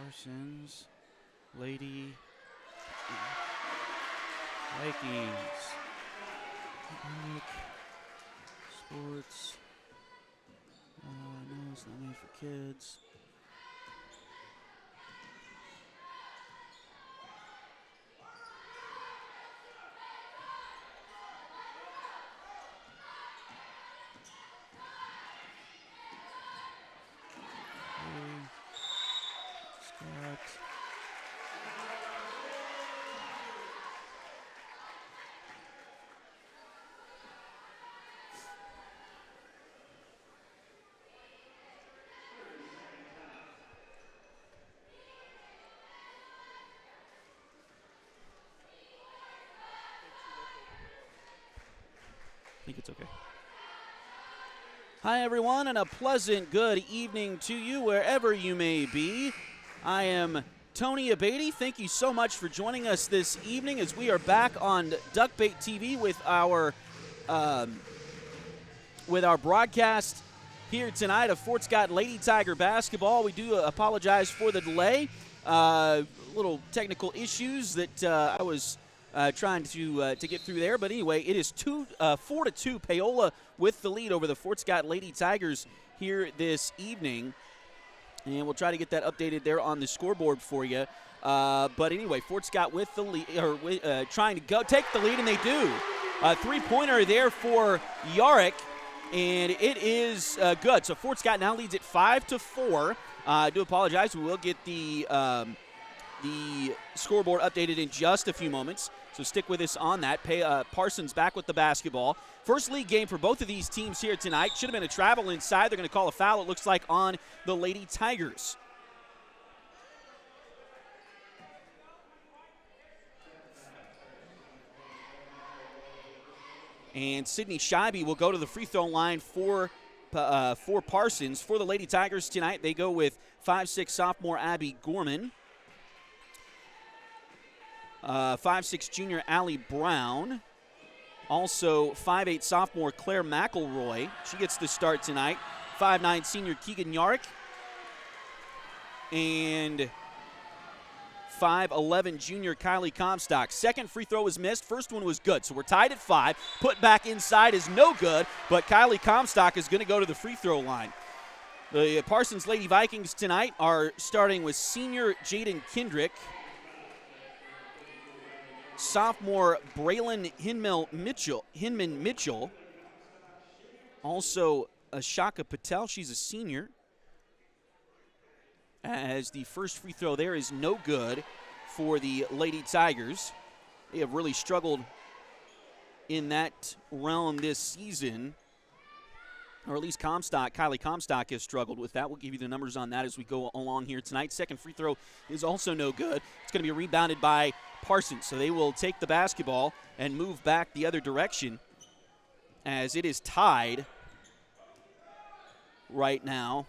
Parsons, Lady Vikings, Nick, Sports. No, it's not made for kids. Scott. I think it's okay. Hi, everyone, and a pleasant good evening to you wherever you may be. I am Tony Abatey. Thank you so much for joining us this evening as we are back on Duckbait TV with our broadcast here tonight of Fort Scott Lady Tiger basketball. We do apologize for the delay. Little technical issues that I was trying to get through there. But anyway, it is 4-2 Paola with the lead over the Fort Scott Lady Tigers here this evening. And we'll try to get that updated there on the scoreboard for you. But anyway, Fort Scott with the lead, trying to take the lead, and they do. A three-pointer there for Yarrick, and it is good. So Fort Scott now leads it 5-4. I do apologize. We will get the scoreboard updated in just a few moments, so stick with us on that. Parsons back with the basketball. First league game for both of these teams here tonight. Should have been a travel inside. They're going to call a foul, it looks like, on the Lady Tigers. And Sydney Scheibe will go to the free throw line for Parsons. For the Lady Tigers tonight, they go with 5'6" sophomore Abby Gorman. 5'6" junior Allie Brown. Also 5'8" sophomore Claire McElroy. She gets the start tonight. 5'9" senior Keegan Yarrick. And 5'11" junior Kylie Comstock. Second free throw was missed. First one was good. So we're tied at 5. Put back inside is no good, but Kylie Comstock is going to go to the free throw line. The Parsons Lady Vikings tonight are starting with senior Jaden Kendrick, sophomore Braylon Hinman Mitchell, also Ashaka Patel, she's a senior, as the first free throw there is no good for the Lady Tigers. They have really struggled in that realm this season, or at least Kylie Comstock has struggled with that. We'll give you the numbers on that as we go along here tonight. Second free throw is also no good. It's going to be rebounded by Parsons, so they will take the basketball and move back the other direction as it is tied right now.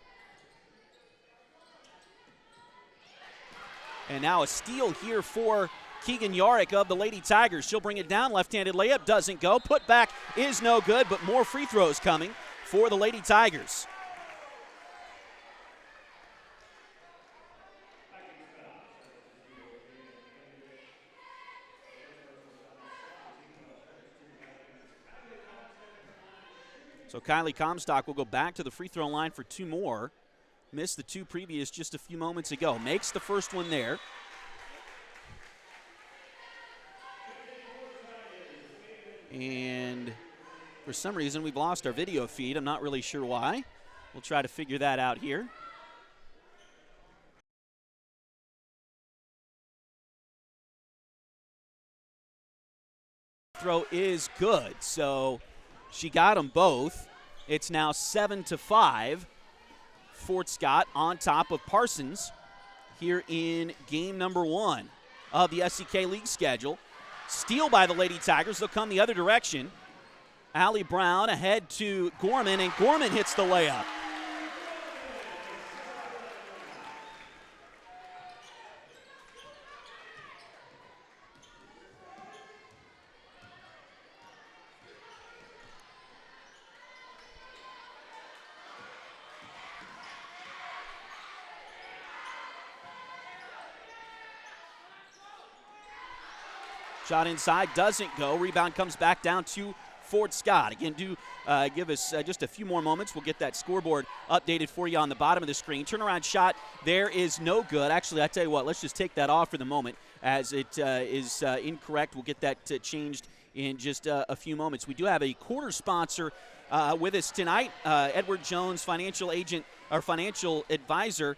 And now a steal here for Keegan Yarrick of the Lady Tigers. She'll bring it down. Left-handed layup doesn't go. Put back is no good, but more free throws coming for the Lady Tigers. So Kylie Comstock will go back to the free throw line for two more. Missed the two previous just a few moments ago. Makes the first one there. And for some reason, we've lost our video feed. I'm not really sure why. We'll try to figure that out here. Throw is good. So she got them both. It's now 7-5. Fort Scott on top of Parsons here in game number 1 of the SCK League schedule. Steal by the Lady Tigers. They'll come the other direction. Allie Brown ahead to Gorman, and Gorman hits the layup. Shot inside, doesn't go. Rebound comes back down to Fort Scott. Again, give us just a few more moments. We'll get that scoreboard updated for you on the bottom of the screen. Turnaround shot there is no good. Actually, I tell you what, let's just take that off for the moment as it is incorrect. We'll get that changed in just a few moments. We do have a quarter sponsor with us tonight. Edward Jones, financial agent or financial advisor,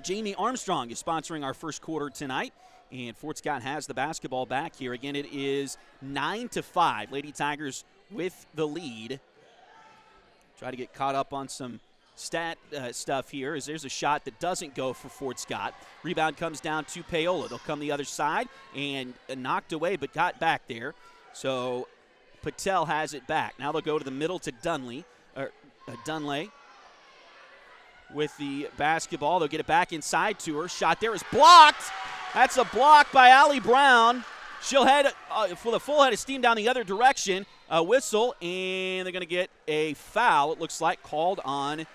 Jamie Armstrong is sponsoring our first quarter tonight. And Fort Scott has the basketball back here. Again, it is 9-5. Lady Tigers with the lead. Try to get caught up on some stat stuff here as there's a shot that doesn't go for Fort Scott. Rebound comes down to Paola. They'll come the other side and knocked away but got back there. So Patel has it back. Now they'll go to the middle to Dunley with the basketball. They'll get it back inside to her. Shot there is blocked. That's a block by Allie Brown. She'll head for the full head of steam down the other direction. A whistle, and they're going to get a foul, it looks like, called on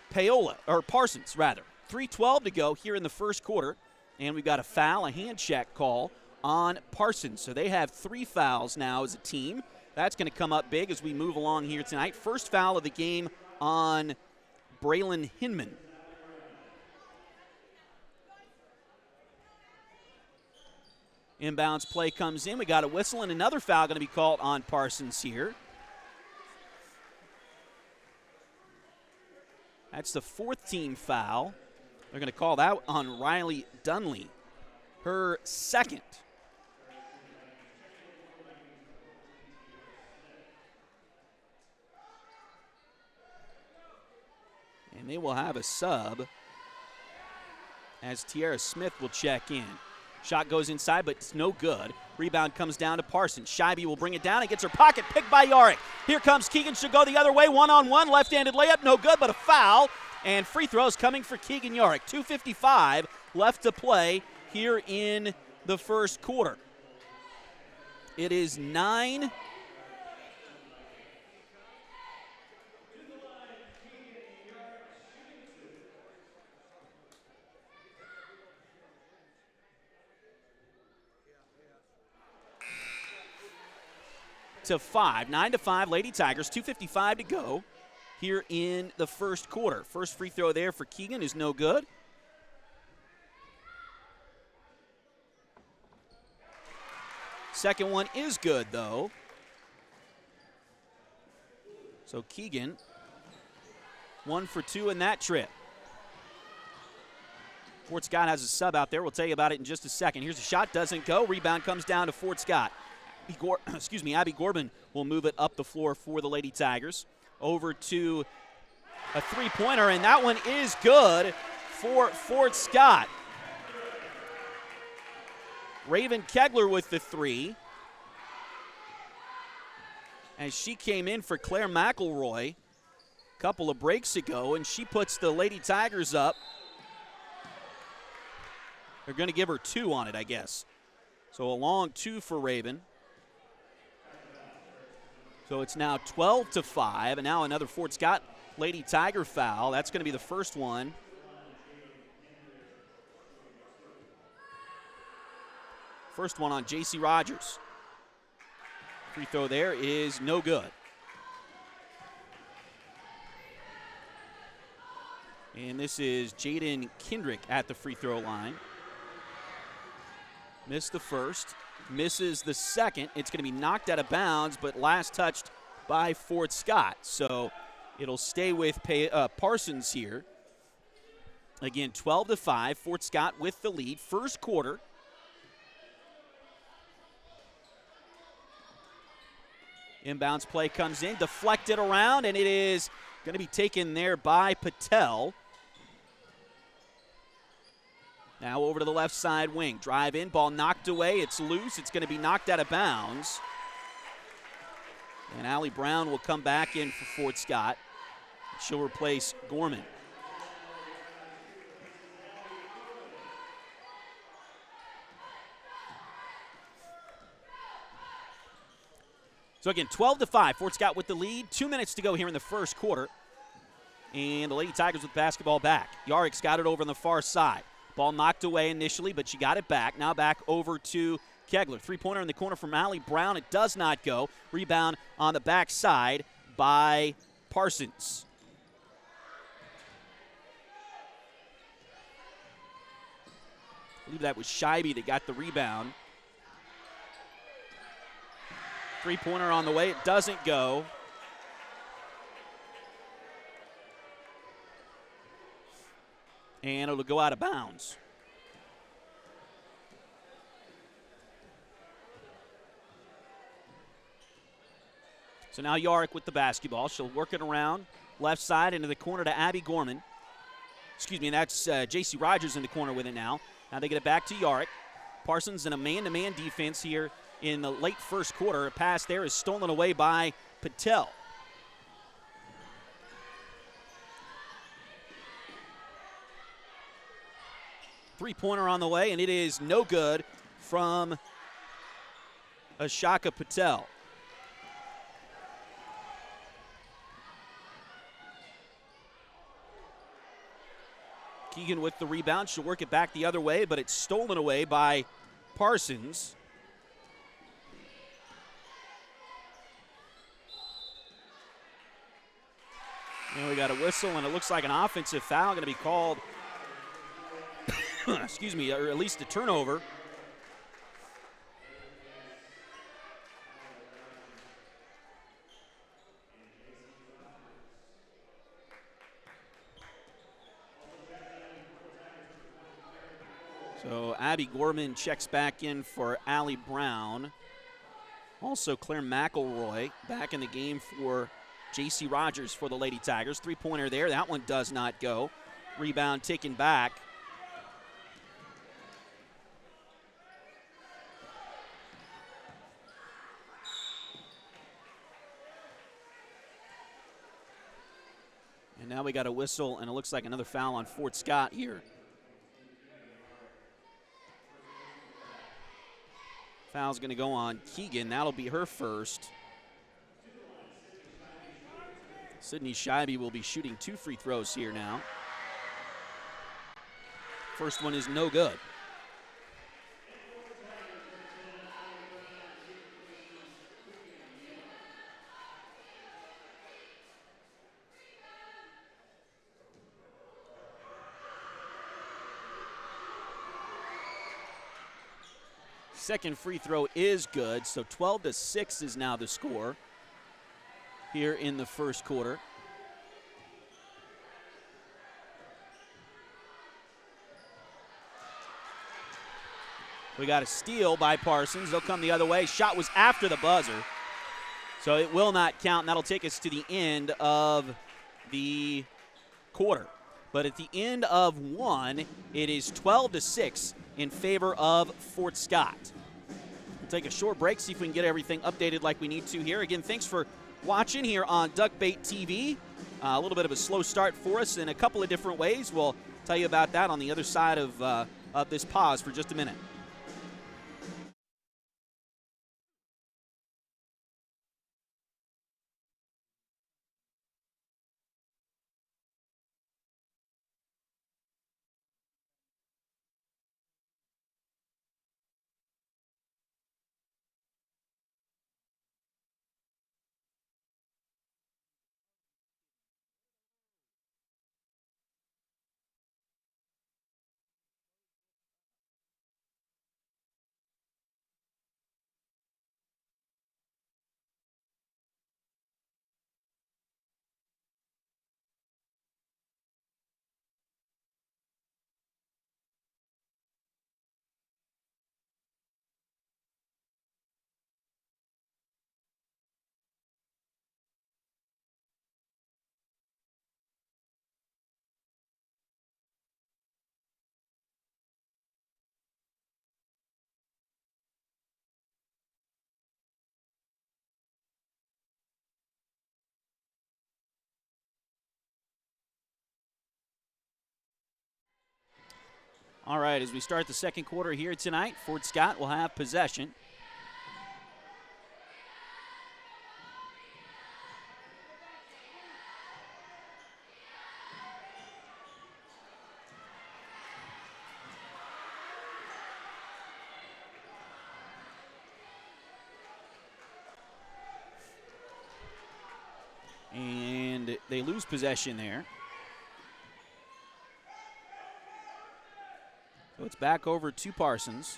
Parsons, rather. 3:12 to go here in the first quarter, and we've got a foul, a hand check call on Parsons. So they have 3 fouls now as a team. That's going to come up big as we move along here tonight. First foul of the game on Braylon Hinman. Inbounds play comes in. We got a whistle and another foul going to be called on Parsons here. That's the 4th team foul. They're going to call that on Riley Dunley, her 2nd. And they will have a sub as Tiara Smith will check in. Shot goes inside, but it's no good. Rebound comes down to Parsons. Scheibe will bring it down and gets her pocket picked by Yarick. Here comes Keegan. She'll go the other way. One-on-one. Left-handed layup. No good, but a foul. And free throws coming for Keegan Yarick. 2:55 left to play here in the first quarter. It is 9. To 5. 9-5, Lady Tigers. 2:55 to go here in the first quarter. First free throw there for Keegan is no good. Second one is good, though. So Keegan, 1 for 2 in that trip. Fort Scott has a sub out there. We'll tell you about it in just a second. Here's a shot. Doesn't go. Rebound comes down to Fort Scott. Abby Corbin will move it up the floor for the Lady Tigers. Over to a three-pointer, and that one is good for Fort Scott. Raven Kegler with the 3. As she came in for Claire McElroy a couple of breaks ago, and she puts the Lady Tigers up. They're going to give her 2 on it, I guess. So a long 2 for Raven. So it's now 12-5, and now another Fort Scott Lady Tiger foul. That's going to be the first one. First one on J.C. Rogers. Free throw there is no good. And this is Jaden Kendrick at the free throw line. Missed the first. Misses the second. It's going to be knocked out of bounds, but last touched by Fort Scott. So it'll stay with Parsons here. Again, 12-5. Fort Scott with the lead. First quarter. Inbounds play comes in, deflected around, and it is going to be taken there by Patel. Now over to the left side wing. Drive in, ball knocked away. It's loose. It's going to be knocked out of bounds. And Allie Brown will come back in for Fort Scott. She'll replace Gorman. So again, 12-5. Fort Scott with the lead. 2 minutes to go here in the first quarter. And the Lady Tigers with basketball back. Yarick's got it over on the far side. Ball knocked away initially, but she got it back. Now back over to Kegler. Three-pointer in the corner from Allie Brown. It does not go. Rebound on the backside by Parsons. I believe that was Scheibe that got the rebound. Three-pointer on the way. It doesn't go. And it'll go out of bounds. So now Yarrick with the basketball. She'll work it around left side into the corner to Abby Gorman. Excuse me, that's J.C. Rogers in the corner with it now. Now they get it back to Yarrick. Parsons in a man-to-man defense here in the late first quarter. A pass there is stolen away by Patel. Three-pointer on the way, and it is no good from Ashaka Patel. Keegan with the rebound. She'll work it back the other way, but it's stolen away by Parsons. And we got a whistle, and it looks like an offensive foul going to be called. Excuse me, or at least a turnover. So Abby Gorman checks back in for Allie Brown. Also Claire McElroy back in the game for J.C. Rogers for the Lady Tigers. Three-pointer there. That one does not go. Rebound taken back. And now we got a whistle, and it looks like another foul on Fort Scott here. Foul's going to go on Keegan. That'll be her first. Sydney Scheibe will be shooting 2 free throws here now. First one is no good. Second free throw is good, so 12-6 is now the score here in the first quarter. We got a steal by Parsons. They'll come the other way. Shot was after the buzzer, so it will not count, and that'll take us to the end of the quarter. But at the end of one, it is 12-6 in favor of Fort Scott. We'll take a short break, see if we can get everything updated like we need to here. Again, thanks for watching here on Duckbait TV. A little bit of a slow start for us in a couple of different ways. We'll tell you about that on the other side of this pause for just a minute. All right, as we start the second quarter here tonight, Fort Scott will have possession. and they lose possession there. So it's back over to Parsons.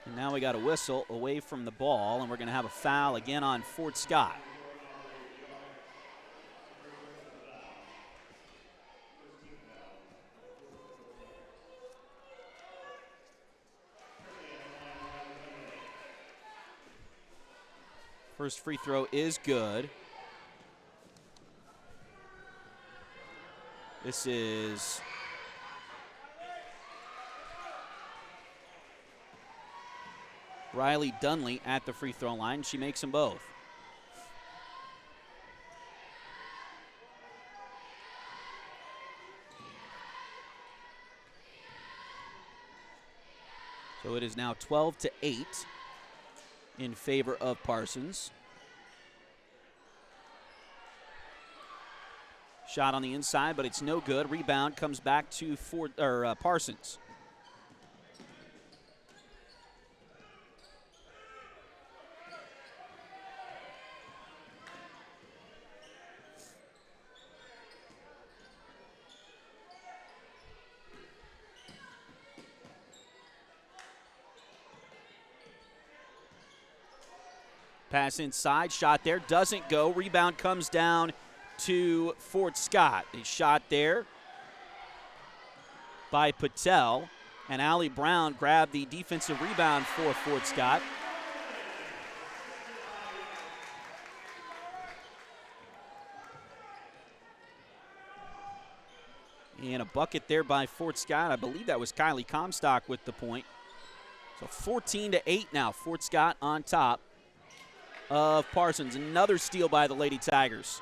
And now we got a whistle away from the ball, and we're going to have a foul again on Fort Scott. First free throw is good. This is Riley Dunley at the free throw line. She makes them both. So it is now 12-8 in favor of Parsons. Shot on the inside, but it's no good. Rebound comes back to Parsons. Pass inside, shot there, doesn't go. Rebound comes down to Fort Scott. A shot there by Patel, and Allie Brown grabbed the defensive rebound for Fort Scott. And a bucket there by Fort Scott. I believe that was Kylie Comstock with the point. So 14-8 now. Fort Scott on top of Parsons. Another steal by the Lady Tigers.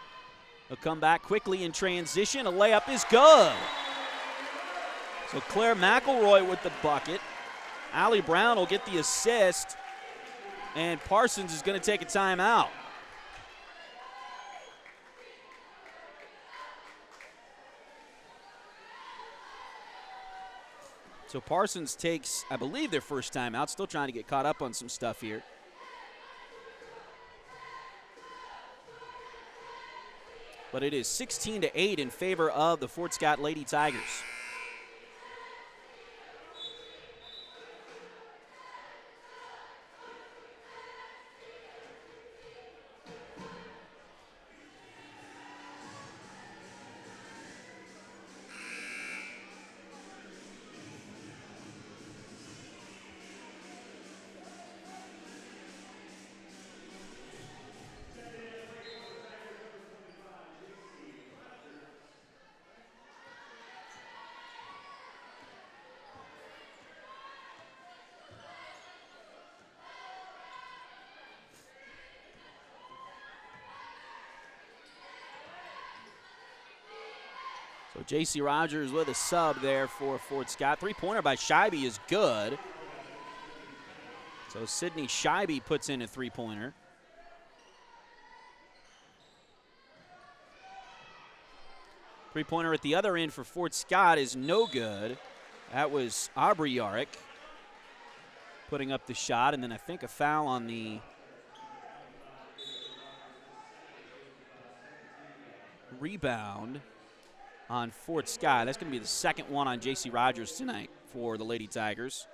They'll come back quickly in transition. A layup is good. So Claire McElroy with the bucket. Allie Brown will get the assist. And Parsons is going to take a timeout. So Parsons takes, I believe, their first timeout. Still trying to get caught up on some stuff here. But it is 16-8 in favor of the Fort Scott Lady Tigers. So J.C. Rogers with a sub there for Fort Scott. Three-pointer by Scheibe is good. So Sydney Scheibe puts in a three-pointer. Three-pointer at the other end for Fort Scott is no good. That was Aubrey Yarrick putting up the shot, and then I think a foul on the rebound on Fort Scott. That's going to be the second one on J.C. Rogers tonight for the Lady Tigers.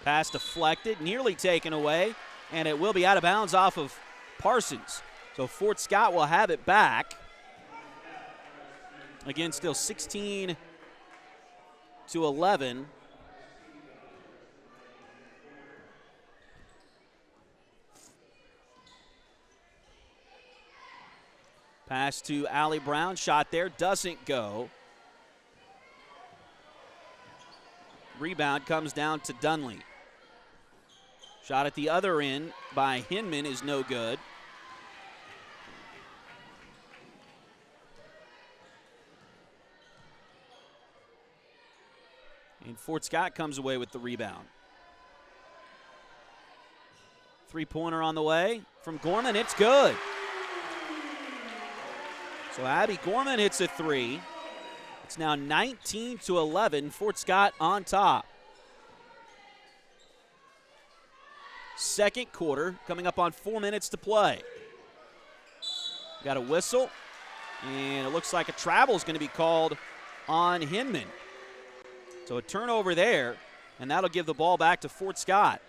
Pass deflected, nearly taken away, and it will be out of bounds off of Parsons. So Fort Scott will have it back. Again, still 16-11. Pass to Allie Brown, shot there, doesn't go. Rebound comes down to Dunley. Shot at the other end by Hinman is no good. And Fort Scott comes away with the rebound. Three-pointer on the way from Gorman. It's good. So Abby Gorman hits a three. It's now 19-11. Fort Scott on top. Second quarter coming up on 4 minutes to play. Got a whistle, and it looks like a travel is going to be called on Hinman. So a turnover there, and that'll give the ball back to Fort Scott.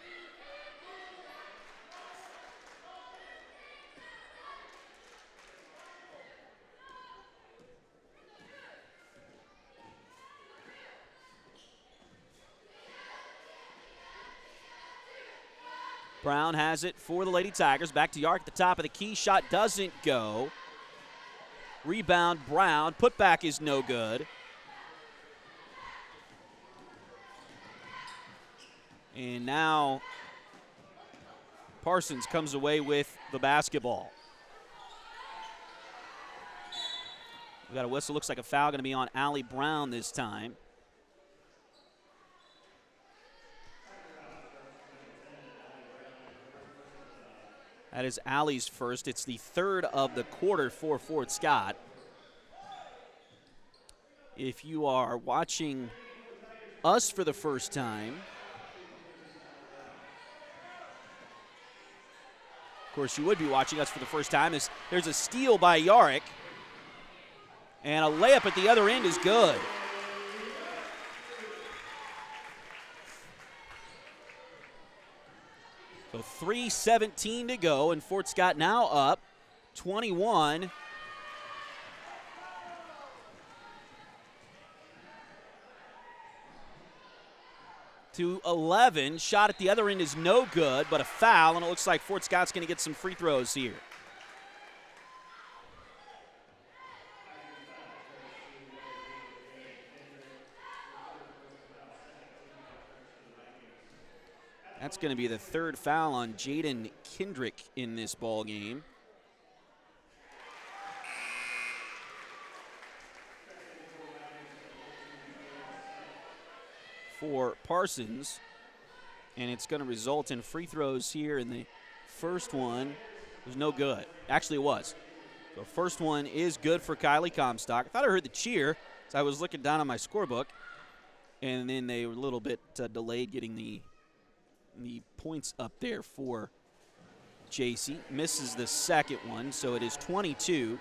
Brown has it for the Lady Tigers. Back to Yark at the top of the key. Shot doesn't go. Rebound, Brown. Putback is no good. And now Parsons comes away with the basketball. We got a whistle. Looks like a foul going to be on Allie Brown this time. That is Allie's first. It's the third of the quarter for Fort Scott. If you are watching us for the first time, of course you would be watching us for the first time, there's a steal by Yarrick, and a layup at the other end is good. So 3:17 to go, and Fort Scott now up 21 to 11. Shot at the other end is no good, but a foul, and it looks like Fort Scott's going to get some free throws here. That's going to be the third foul on Jaden Kendrick in this ball game. For Parsons, and it's going to result in free throws here. In the first one was no good. Actually, it was. So first one is good for Kylie Comstock. I thought I heard the cheer, so I was looking down on my scorebook, and then they were a little bit delayed getting the points up there for JC. Misses the second one, so it is 22-11.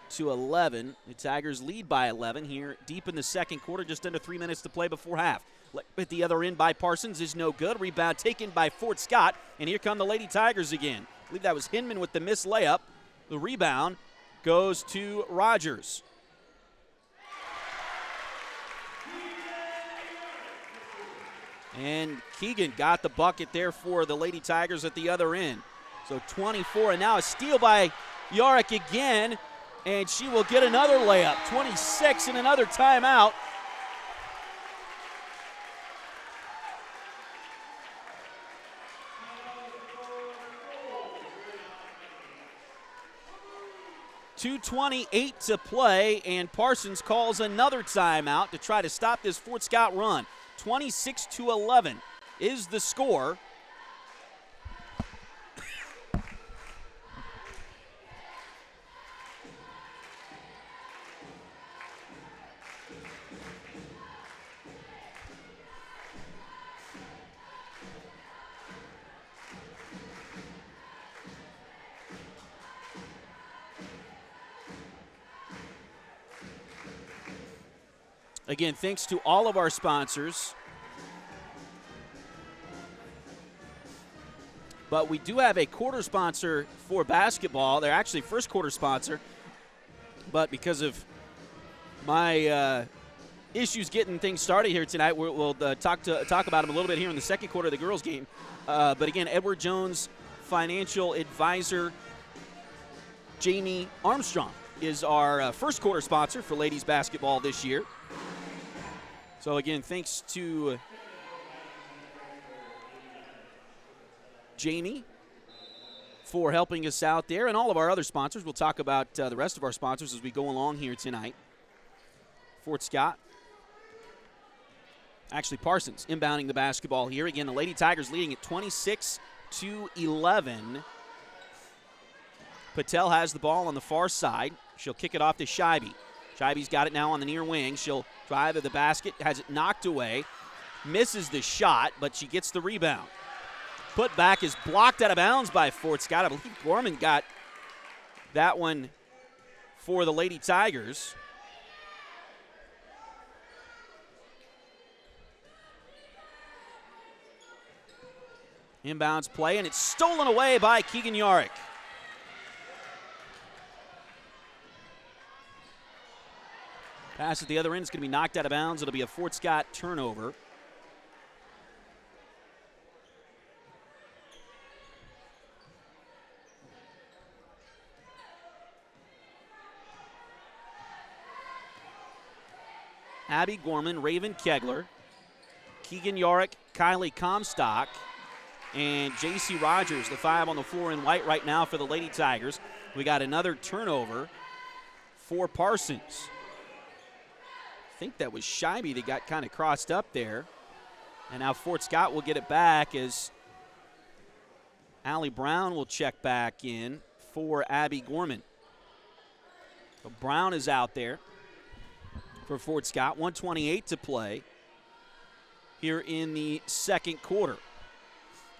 The Tigers lead by 11 here deep in the second quarter, just under 3 minutes to play before half. At the other end by Parsons is no good. Rebound taken by Fort Scott, and here come the Lady Tigers again. I believe that was Hinman with the missed layup. The rebound goes to Rogers. And Keegan got the bucket there for the Lady Tigers at the other end. So 24, and now a steal by Yarrick again, and she will get another layup. 26 and another timeout. .228 to play, and Parsons calls another timeout to try to stop this Fort Scott run. 26-11 is the score. Again, thanks to all of our sponsors. But we do have a quarter sponsor for basketball. They're actually first quarter sponsor. But because of my issues getting things started here tonight, we'll talk about them a little bit here in the second quarter of the girls' game. But again, Edward Jones financial advisor Jamie Armstrong is our first quarter sponsor for ladies basketball this year. So again, thanks to Jamie for helping us out there, and all of our other sponsors. We'll talk about the rest of our sponsors as we go along here tonight. Fort Scott Actually, Parsons inbounding the basketball here. Again, the Lady Tigers leading at 26-11. Patel has the ball on the far side. She'll kick it off to Scheibe. Scheibe's got it now on the near wing. She'll drive to the basket, has it knocked away, misses the shot, but she gets the rebound. Put back is blocked out of bounds by Fort Scott. I believe Gorman got that one for the Lady Tigers. Inbounds play, and it's stolen away by Keegan Yarick. Pass at the other end is going to be knocked out of bounds. It'll be a Fort Scott turnover. Abby Gorman, Raven Kegler, Keegan Yarick, Kylie Comstock, and J.C. Rogers, the 5 on the floor in white right now for the Lady Tigers. We got another turnover for Parsons. I think that was Scheibe that got kind of crossed up there. And now Fort Scott will get it back as Allie Brown will check back in for Abby Gorman. So Brown is out there for Fort Scott. 1:28 to play here in the second quarter.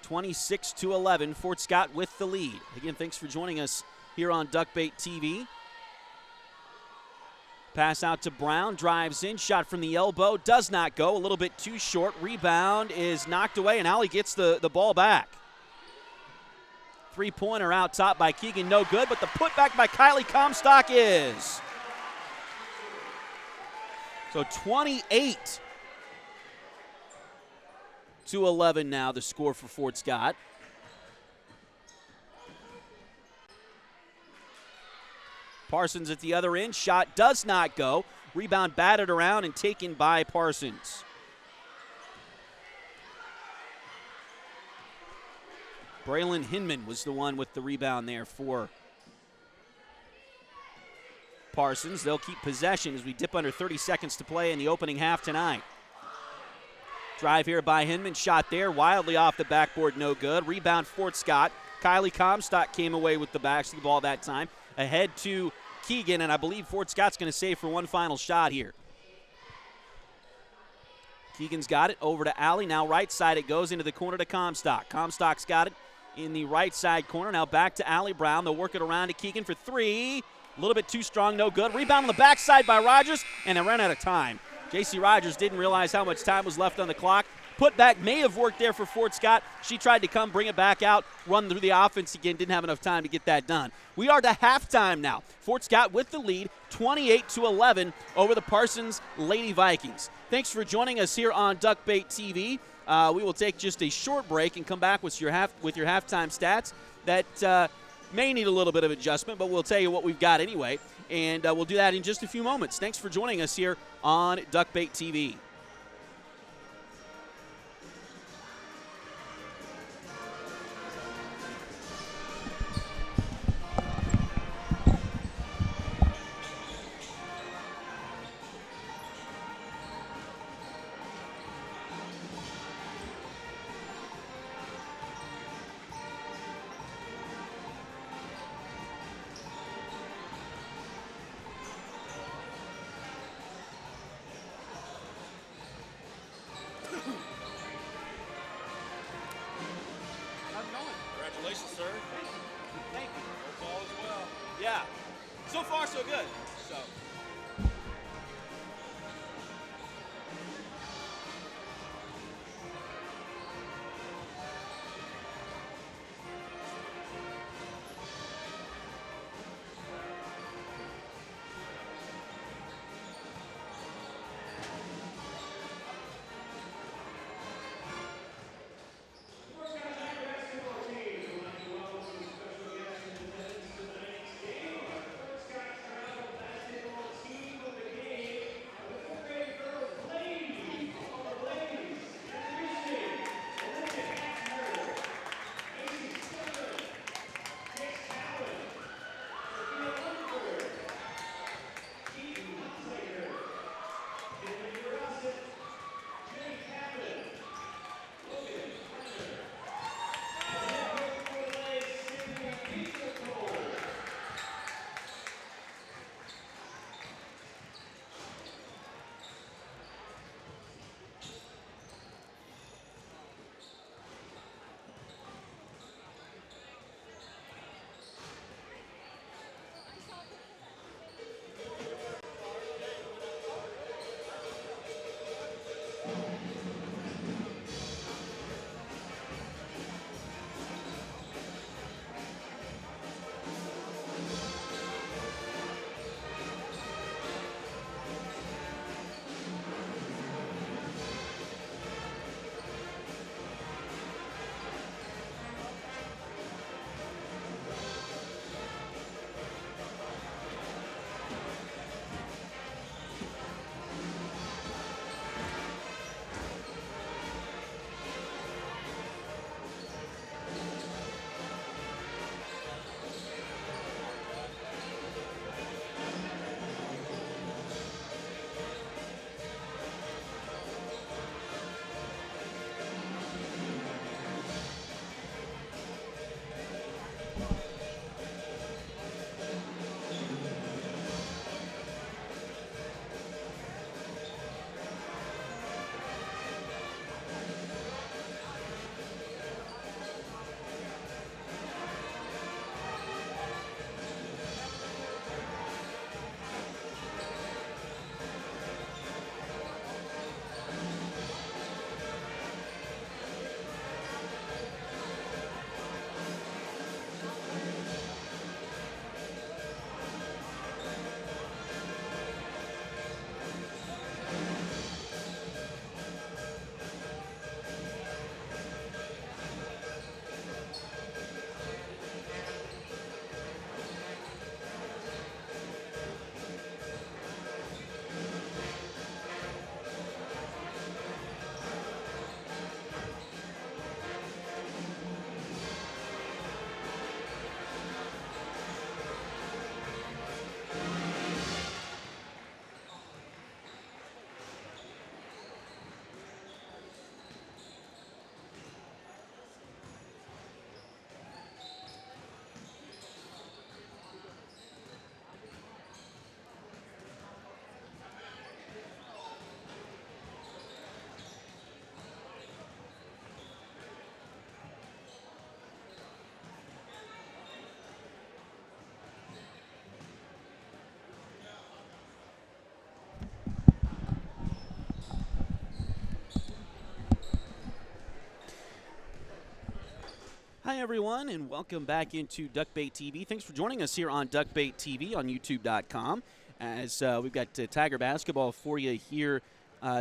26-11, Fort Scott with the lead. Again, thanks for joining us here on Duckbait TV. Pass out to Brown, drives in, shot from the elbow, does not go, a little bit too short. Rebound is knocked away, and Allie gets the ball back. Three-pointer out top by Keegan, no good, but the putback by Kylie Comstock is. So 28-11 now, the score for Fort Scott. Parsons at the other end. Shot does not go. Rebound batted around and taken by Parsons. Braylon Hinman was the one with the rebound there for Parsons. They'll keep possession as we dip under 30 seconds to play in the opening half tonight. Drive here by Hinman. Shot there. Wildly off the backboard. No good. Rebound Fort Scott. Kylie Comstock came away with the basketball that time. Ahead to Keegan, and I believe Fort Scott's going to save for one final shot here. Keegan's got it over to Allie. Now right side it goes into the corner to Comstock. Comstock's got it in the right side corner. Now back to Allie Brown. They'll work it around to Keegan for three. A little bit too strong, no good. Rebound on the backside by Rogers, and it ran out of time. J.C. Rogers didn't realize how much time was left on the clock. Putback may have worked there for Fort Scott. She tried to come, bring it back out, run through the offense again. Didn't have enough time to get that done. We are to halftime now. Fort Scott with the lead, 28-11 over the Parsons Lady Vikings. Thanks for joining us here on Duckbait TV. We will take just a short break and come back with your halftime stats that may need a little bit of adjustment, but we'll tell you what we've got anyway. And we'll do that in just a few moments. Thanks for joining us here on Duckbait TV. Congratulations, sir. Thank you. Hope all is well. Yeah. So far, so good. So. Hi, everyone, and welcome back into Duckbait TV. Thanks for joining us here on Duckbait TV on YouTube.com as we've got Tiger basketball for you here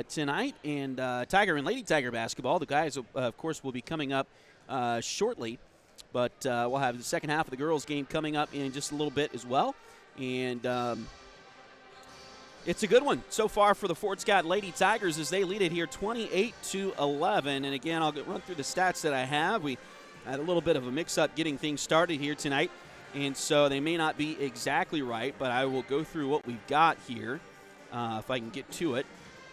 tonight. And Tiger and Lady Tiger basketball, the guys, of course, will be coming up shortly. But we'll have the second half of the girls' game coming up in just a little bit as well. And it's a good one so far for the Fort Scott Lady Tigers as they lead it here 28-11. And, again, I'll run through the stats that I have. We had a little bit of a mix-up getting things started here tonight, and so they may not be exactly right, but I will go through what we've got here if I can get to it.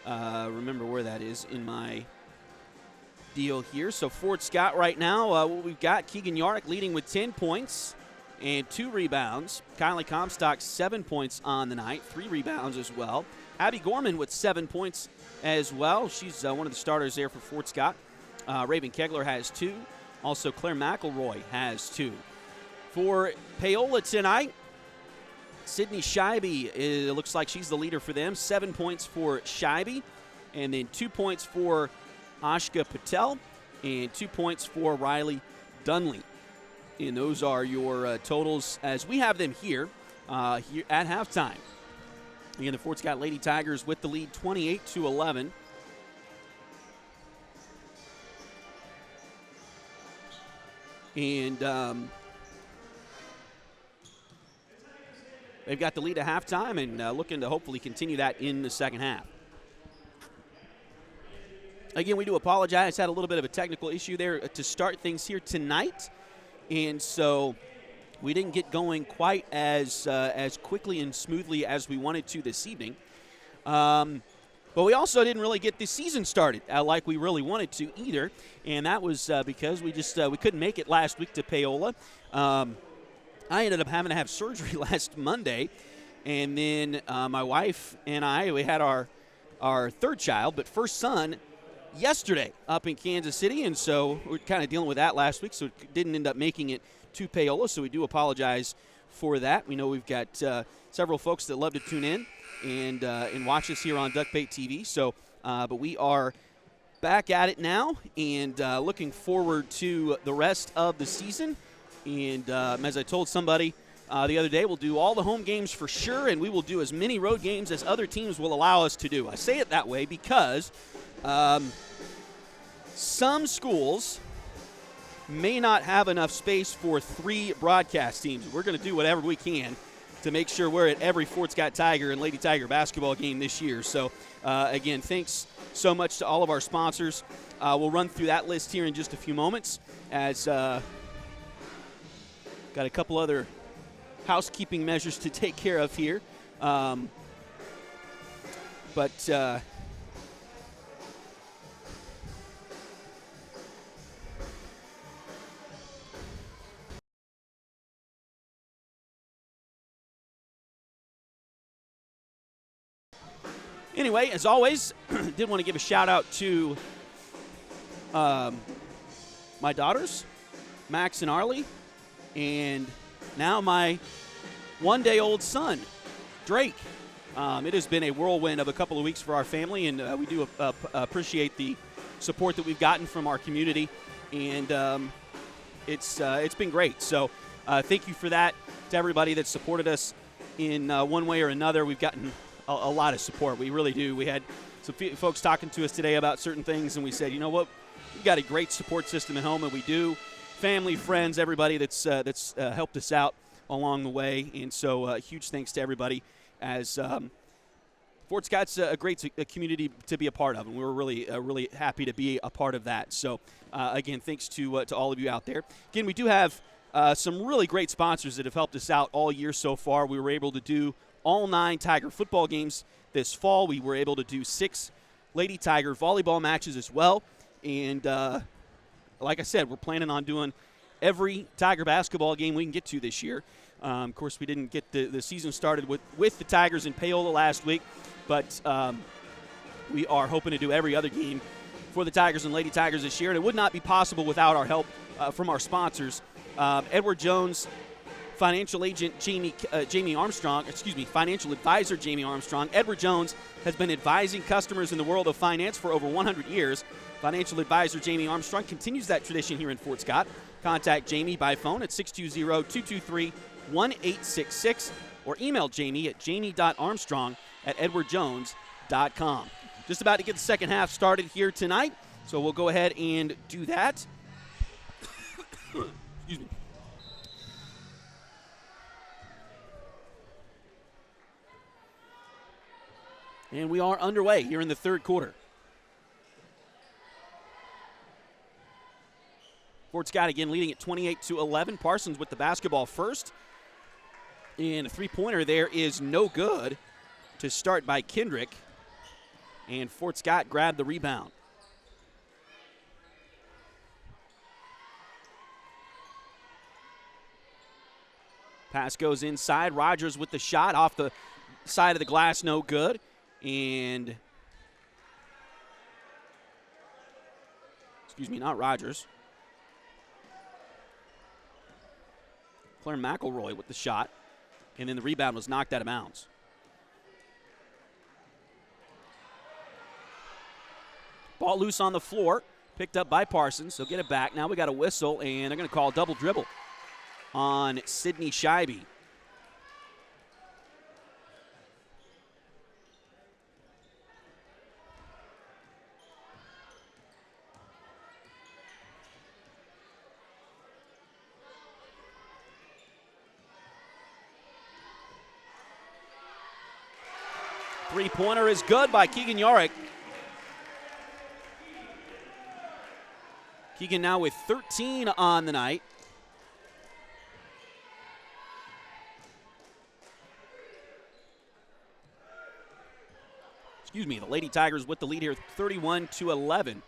Remember where that is in my deal here. So Fort Scott right now, what we've got, Keegan Yarrick leading with 10 points and 2 rebounds. Kylie Comstock, 7 points on the night, 3 rebounds as well. Abby Gorman with 7 points as well. She's one of the starters there for Fort Scott. Raven Kegler has 2. Also, Claire McElroy has 2. For Paola tonight, Sydney Scheibe, it looks like she's the leader for them. 7 points for Scheibe, and then 2 points for Ashka Patel, and 2 points for Riley Dunley. And those are your totals as we have them here at halftime. Again, the Fort Scott Lady Tigers with the lead 28-11. And they've got the lead at halftime and looking to hopefully continue that in the second half. Again, we do apologize. Had a little bit of a technical issue there to start things here tonight. And so we didn't get going quite as quickly and smoothly as we wanted to this evening. But we also didn't really get the season started like we really wanted to either, and that was because we couldn't make it last week to Paola. I ended up having to have surgery last Monday, and then my wife and we had our third child, but first son, yesterday up in Kansas City, and so we're kind of dealing with that last week, so it didn't end up making it to Paola, so we do apologize for that. We know we've got several folks that love to tune in and watch us here on Duckbait TV. So, but we are back at it now and looking forward to the rest of the season. And as I told somebody the other day, we'll do all the home games for sure, and we will do as many road games as other teams will allow us to do. I say it that way because some schools may not have enough space for 3 broadcast teams. We're going to do whatever we can to make sure we're at every Fort Scott Tiger and Lady Tiger basketball game this year. So, again, thanks so much to all of our sponsors. We'll run through that list here in just a few moments as got a couple other housekeeping measures to take care of here. Anyway, as always, did want to give a shout-out to my daughters, Max and Arlie, and now my one-day-old son, Drake. It has been a whirlwind of a couple of weeks for our family, and we do appreciate the support that we've gotten from our community, and it's been great. So thank you for that to everybody that supported us in one way or another. We've gotten a lot of support. We really do. We had some folks talking to us today about certain things, and we said, you know what, we've got a great support system at home, and we do. Family, friends, everybody that's helped us out along the way, and so huge thanks to everybody as Fort Scott's a great community to be a part of, and we're really happy to be a part of that. So, again, thanks to all of you out there. Again, we do have some really great sponsors that have helped us out all year so far. We were able to do all 9 Tiger football games this fall. We were able to do 6 Lady Tiger volleyball matches as well. And like I said, we're planning on doing every Tiger basketball game we can get to this year. Of course, we didn't get the season started with the Tigers in Paola last week, but we are hoping to do every other game for the Tigers and Lady Tigers this year. And it would not be possible without our help from our sponsors. Edward Jones, financial agent Jamie Armstrong, financial advisor Jamie Armstrong. Edward Jones has been advising customers in the world of finance for over 100 years. Financial advisor Jamie Armstrong continues that tradition here in Fort Scott, Contact Jamie by phone at 620-223-1866 or email Jamie at jamie.armstrong@edwardjones.com. Just about to get the second half started here tonight, so we'll go ahead and do that. Excuse me. And we are underway here in the third quarter. Fort Scott again leading at 28-11. Parsons with the basketball first. And a three-pointer there is no good to start by Kendrick. And Fort Scott grabbed the rebound. Pass goes inside. Rogers with the shot off the side of the glass, no good. And, excuse me, not Rogers. Claire McElroy with the shot. And then the rebound was knocked out of bounds. Ball loose on the floor. Picked up by Parsons. So get it back. Now we got a whistle, and they're going to call a double dribble on Sydney Scheibe. Three-pointer is good by Keegan Yarick. Keegan now with 13 on the night. Excuse me, the Lady Tigers with the lead here, 31-11.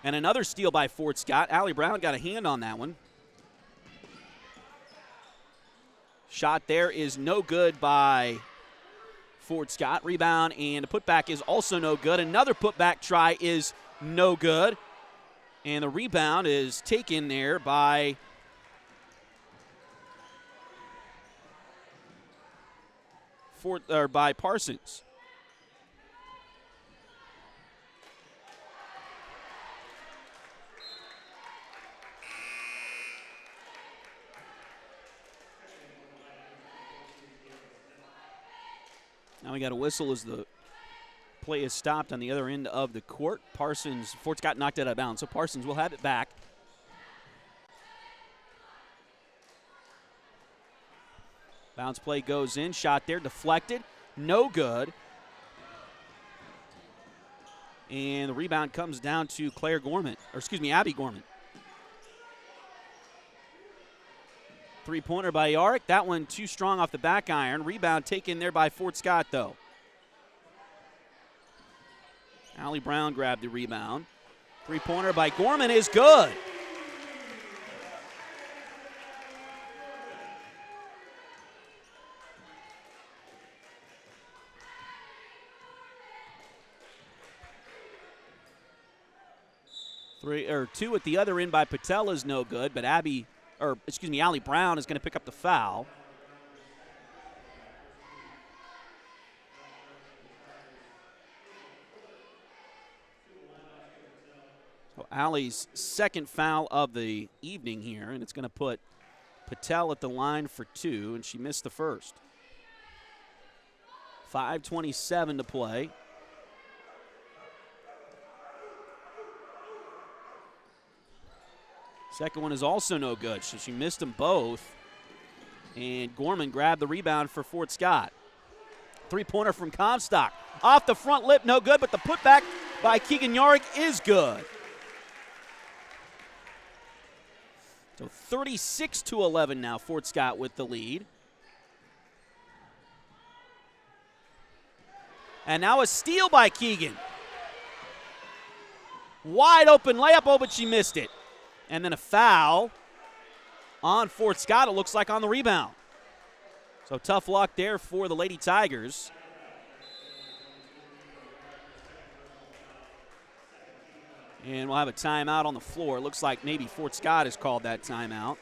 And another steal by Fort Scott. Allie Brown got a hand on that one. Shot there is no good by Fort Scott. Rebound and a putback is also no good. Another putback try is no good. And the rebound is taken there by Parsons. Now we got a whistle as the play is stopped on the other end of the court. Parsons, Fort Scott knocked it out of bounds, so Parsons will have it back. Bounce play goes in, shot there, deflected, no good. And the rebound comes down to Abby Gorman. Three-pointer by Yarick. That one too strong off the back iron. Rebound taken there by Fort Scott, though. Allie Brown grabbed the rebound. Three-pointer by Gorman is good. Two at the other end by Patel is no good, but Allie Brown is going to pick up the foul. So Allie's second foul of the evening here, and it's going to put Patel at the line for two, and she missed the first. 5:27 to play. Second one is also no good, so she missed them both. And Gorman grabbed the rebound for Fort Scott. Three-pointer from Comstock. Off the front lip, no good, but the putback by Keegan Yarick is good. So 36-11 now, Fort Scott with the lead. And now a steal by Keegan. Wide open layup, but she missed it. And then a foul on Fort Scott, it looks like, on the rebound. So tough luck there for the Lady Tigers. And we'll have a timeout on the floor. It looks like maybe Fort Scott has called that timeout.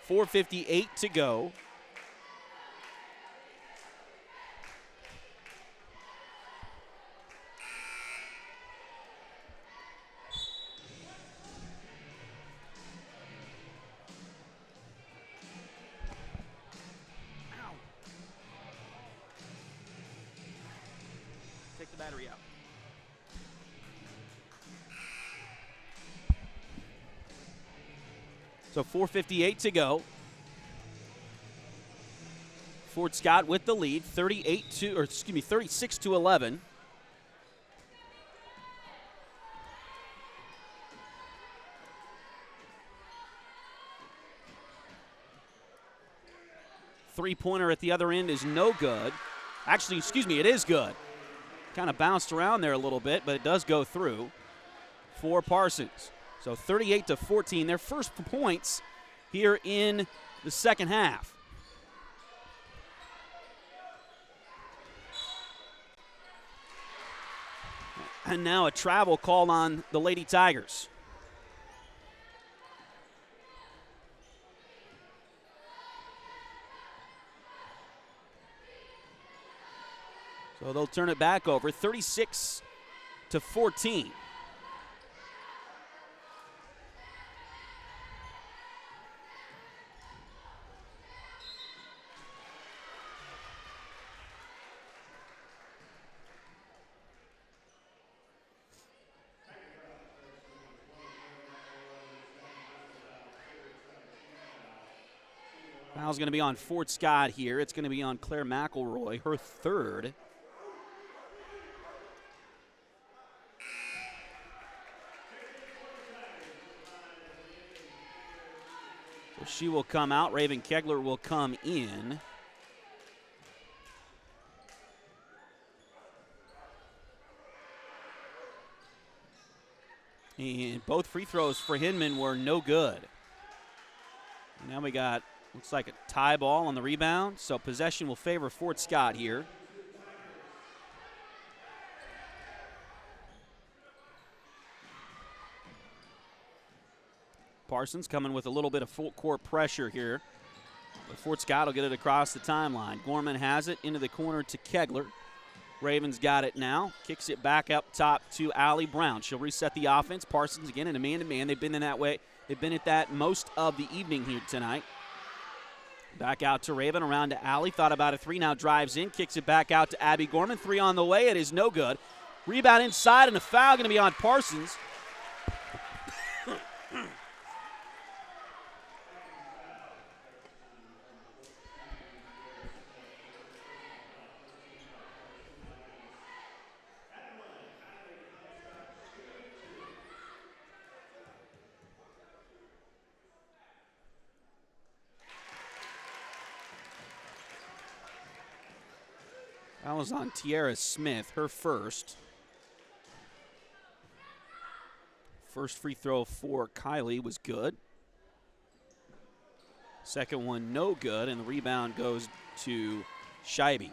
4:58 to go. Take the battery out. So 4:58 to go. Fort Scott with the lead, 36 to 11. Three-pointer at the other end is no good. Actually, it is good. Kind of bounced around there a little bit, but it does go through for Parsons. So 38 to 14, their first points here in the second half. And now a travel call on the Lady Tigers. So they'll turn it back over, 36 to 14. Foul's going to be on Fort Scott here. It's going to be on Claire McElroy, her third. So she will come out. Raven Kegler will come in. And both free throws for Hinman were no good. Now we got, looks like a tie ball on the rebound. So possession will favor Fort Scott here. Parsons coming with a little bit of full court pressure here. But Fort Scott will get it across the timeline. Gorman has it into the corner to Kegler. Ravens got it now. Kicks it back up top to Allie Brown. She'll reset the offense. Parsons again in a man-to-man. They've been in that way. They've been at that most of the evening here tonight. Back out to Raven, around to Allie. Thought about a three, now drives in. Kicks it back out to Abby Gorman. Three on the way. It is no good. Rebound inside, and a foul going to be on Parsons. That was on Tiara Smith, her first. First free throw for Kylie was good. Second one, no good, and the rebound goes to Scheibe.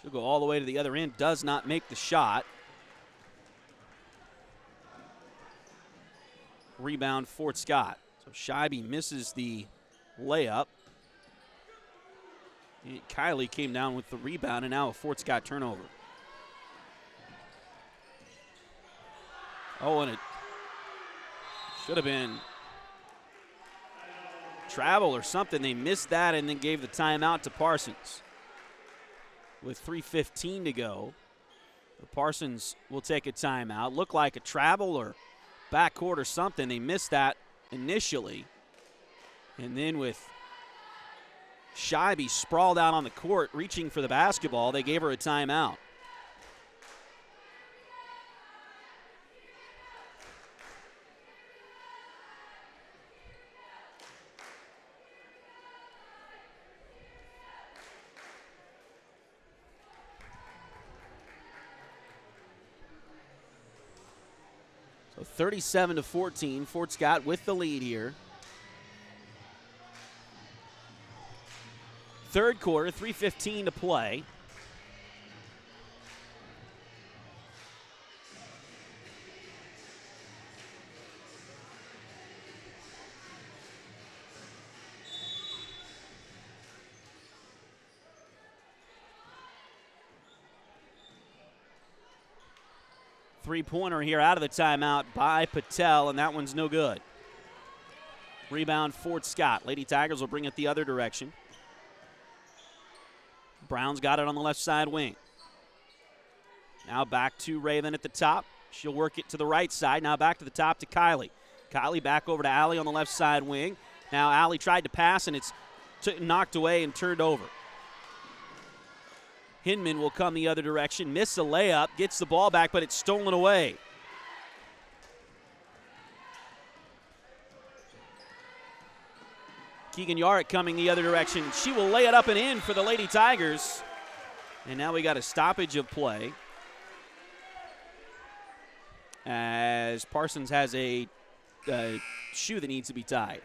She'll go all the way to the other end, does not make the shot. Rebound, Fort Scott. So Scheibe misses the layup. Kylie came down with the rebound, and now a Fort Scott turnover. Oh, and it should have been travel or something. They missed that and then gave the timeout to Parsons. With 3:15 to go, Parsons will take a timeout. Looked like a travel or backcourt or something. They missed that initially. And then with Scheibe sprawled out on the court, reaching for the basketball, they gave her a timeout. So 37 to 14, Fort Scott with the lead here. Third quarter, 3:15 to play. Three-pointer here out of the timeout by Patel, and that one's no good. Rebound, Fort Scott. Lady Tigers will bring it the other direction. Brown's got it on the left side wing. Now back to Raven at the top. She'll work it to the right side. Now back to the top to Kylie. Kylie back over to Allie on the left side wing. Now Allie tried to pass, and it's knocked away and turned over. Hinman will come the other direction. Miss a layup. Gets the ball back, but it's stolen away. Keegan Yarrick coming the other direction. She will lay it up and in for the Lady Tigers. And now we got a stoppage of play as Parsons has a shoe that needs to be tied.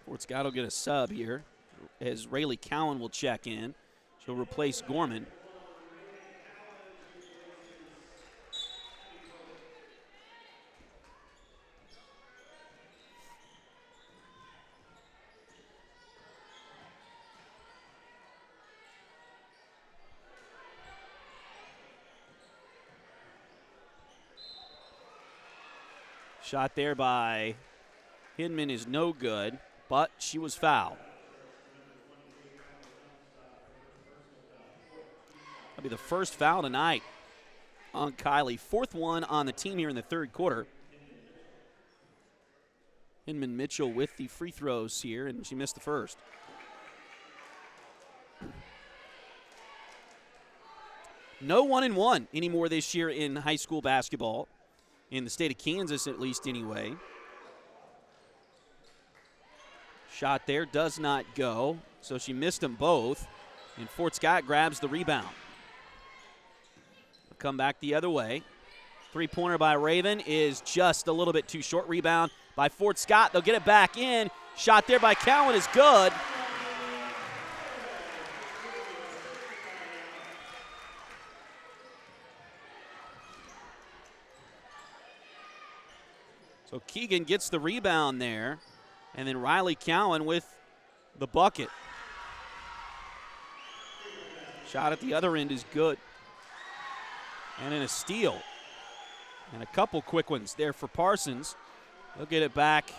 Fort Scott will get a sub here as Rayleigh Cowan will check in. She'll replace Gorman. Shot there by Hinman is no good, but she was fouled. That'll be the first foul tonight on Kylie. Fourth one on the team here in the third quarter. Hinman Mitchell with the free throws here, and she missed the first. No 1-1 anymore this year in high school basketball. In the state of Kansas, at least, anyway. Shot there does not go, so she missed them both, and Fort Scott grabs the rebound. They'll come back the other way. Three-pointer by Raven is just a little bit too short. Rebound by Fort Scott. They'll get it back in. Shot there by Cowan is good. So Keegan gets the rebound there, and then Riley Cowan with the bucket. Shot at the other end is good. And then a steal. And a couple quick ones there for Parsons. They'll get it back.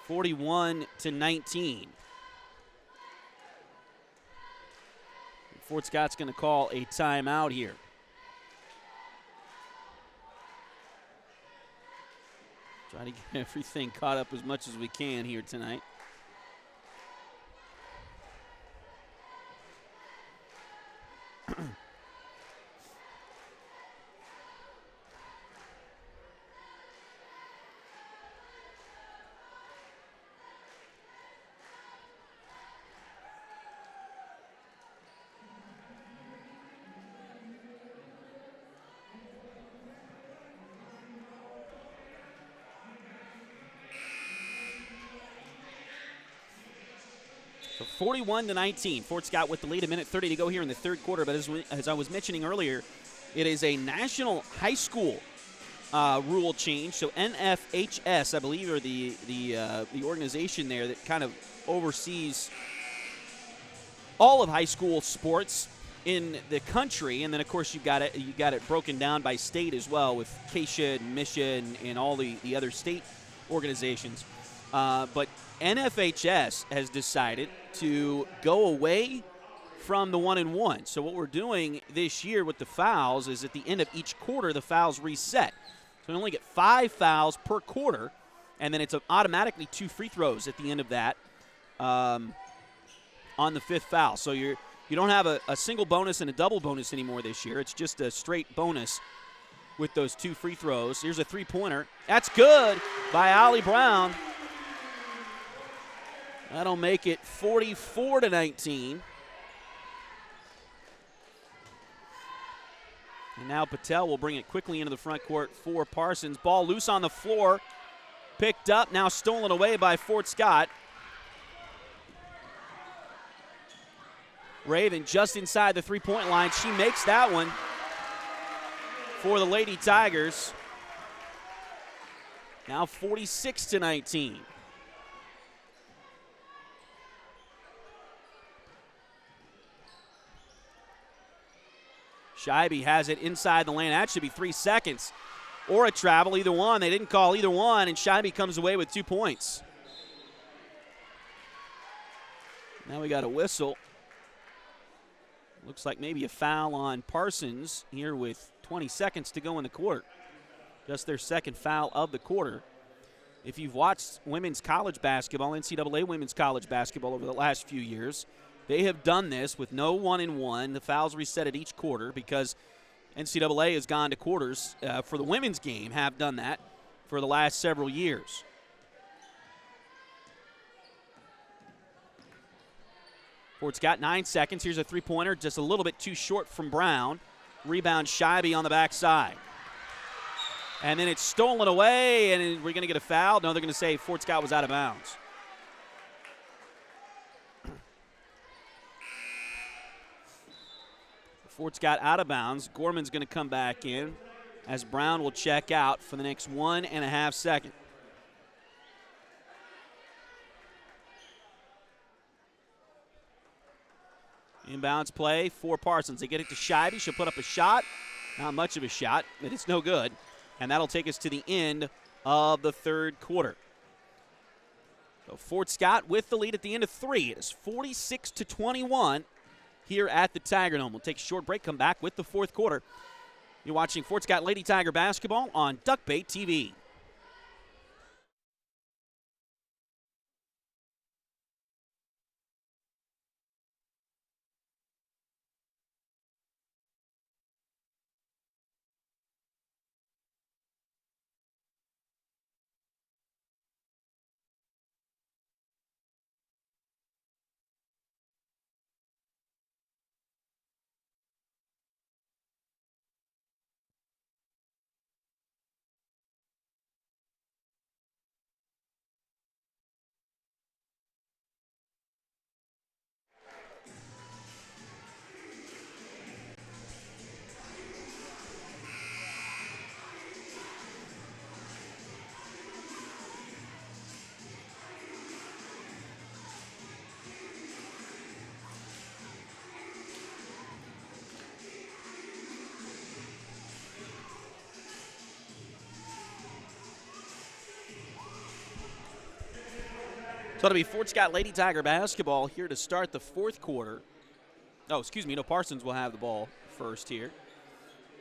(41-19). Fort Scott's going to call a timeout here. Try to get everything caught up as much as we can here tonight. So 41-19. Fort Scott with the lead, a minute 30 to go here in the third quarter. But as I was mentioning earlier, it is a national high school rule change. So NFHS, I believe, are the organization there that kind of oversees all of high school sports in the country. And then, of course, you got it broken down by state as well with KSHA and Mission and all the other state organizations. But NFHS has decided to go away from the 1-and-1. So what we're doing this year with the fouls is at the end of each quarter, the fouls reset. So we only get 5 fouls per quarter, and then it's automatically 2 free throws at the end of that on the 5th foul. So you don't have a single bonus and a double bonus anymore this year. It's just a straight bonus with those 2 free throws. Here's a three-pointer. That's good by Allie Brown. That'll make it 44-19. And now Patel will bring it quickly into the front court for Parsons. Ball loose on the floor. Picked up, now stolen away by Fort Scott. Raven just inside the three-point line. She makes that one for the Lady Tigers. Now 46-19. Scheibe has it inside the lane. That should be 3 seconds or a travel, either one. They didn't call either one, and Scheibe comes away with 2 points. Now we got a whistle. Looks like maybe a foul on Parsons here with 20 seconds to go in the quarter. Just their second foul of the quarter. If you've watched women's college basketball, NCAA women's college basketball over the last few years, they have done this with no 1-and-1. The fouls reset at each quarter because NCAA has gone to quarters for the women's game, have done that for the last several years. Fort's got 9 seconds. Here's a three-pointer, just a little bit too short from Brown. Rebound Scheibe on the backside. And then it's stolen away, and we're going to get a foul. No, they're going to say Fort Scott was out of bounds. Fort Scott out of bounds. Gorman's going to come back in as Brown will check out for the next 1.5 seconds. Inbounds play for Parsons. They get it to Scheibe. She'll put up a shot. Not much of a shot, but it's no good. And that'll take us to the end of the third quarter. So Fort Scott with the lead at the end of 3. It is 46-21 here at the Tiger Dome. We'll take a short break, come back with the fourth quarter. You're watching Fort Scott Lady Tiger basketball on Duckbait TV. So it'll be Fort Scott Lady Tiger basketball here to start the fourth quarter. Oh, excuse me. No, Parsons will have the ball first here.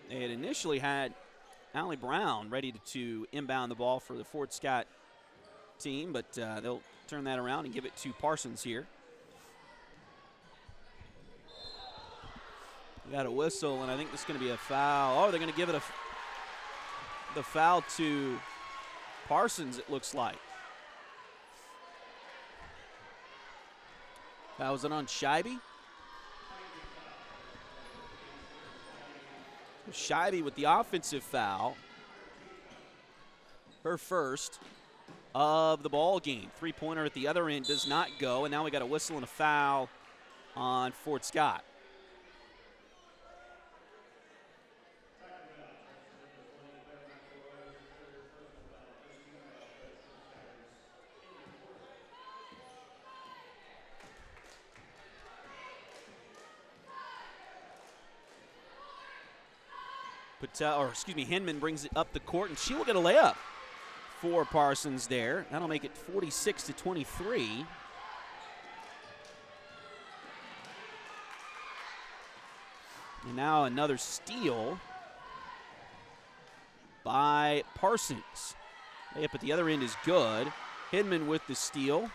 They had initially had Allie Brown ready to inbound the ball for the Fort Scott team, but they'll turn that around and give it to Parsons here. We got a whistle, and I think this is going to be a foul. Oh, they're going to give it the foul to Parsons, it looks like. That was it on Scheibe. Scheibe with the offensive foul. Her first of the ball game. Three-pointer at the other end does not go, and now we got a whistle and a foul on Fort Scott. Hinman brings it up the court, and she will get a layup for Parsons there. That'll make it 46-23. And now another steal by Parsons. Layup at the other end is good. Hinman with the steal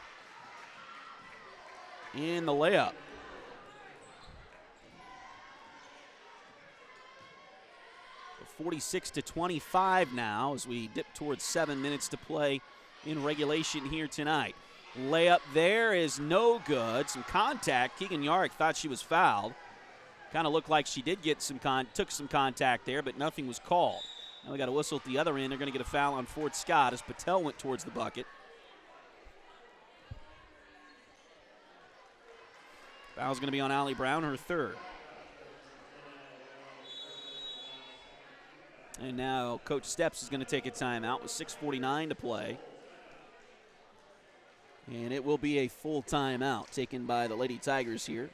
and the layup. 46-25 now as we dip towards 7 minutes to play in regulation here tonight. Layup there is no good. Some contact. Keegan Yarrick thought she was fouled. Kind of looked like she did get took some contact there, but nothing was called. Now we got a whistle at the other end. They're going to get a foul on Fort Scott as Patel went towards the bucket. Foul's going to be on Allie Brown, her third. And now Coach Steps is going to take a timeout with 6:49 to play. And it will be a full timeout taken by the Lady Tigers here.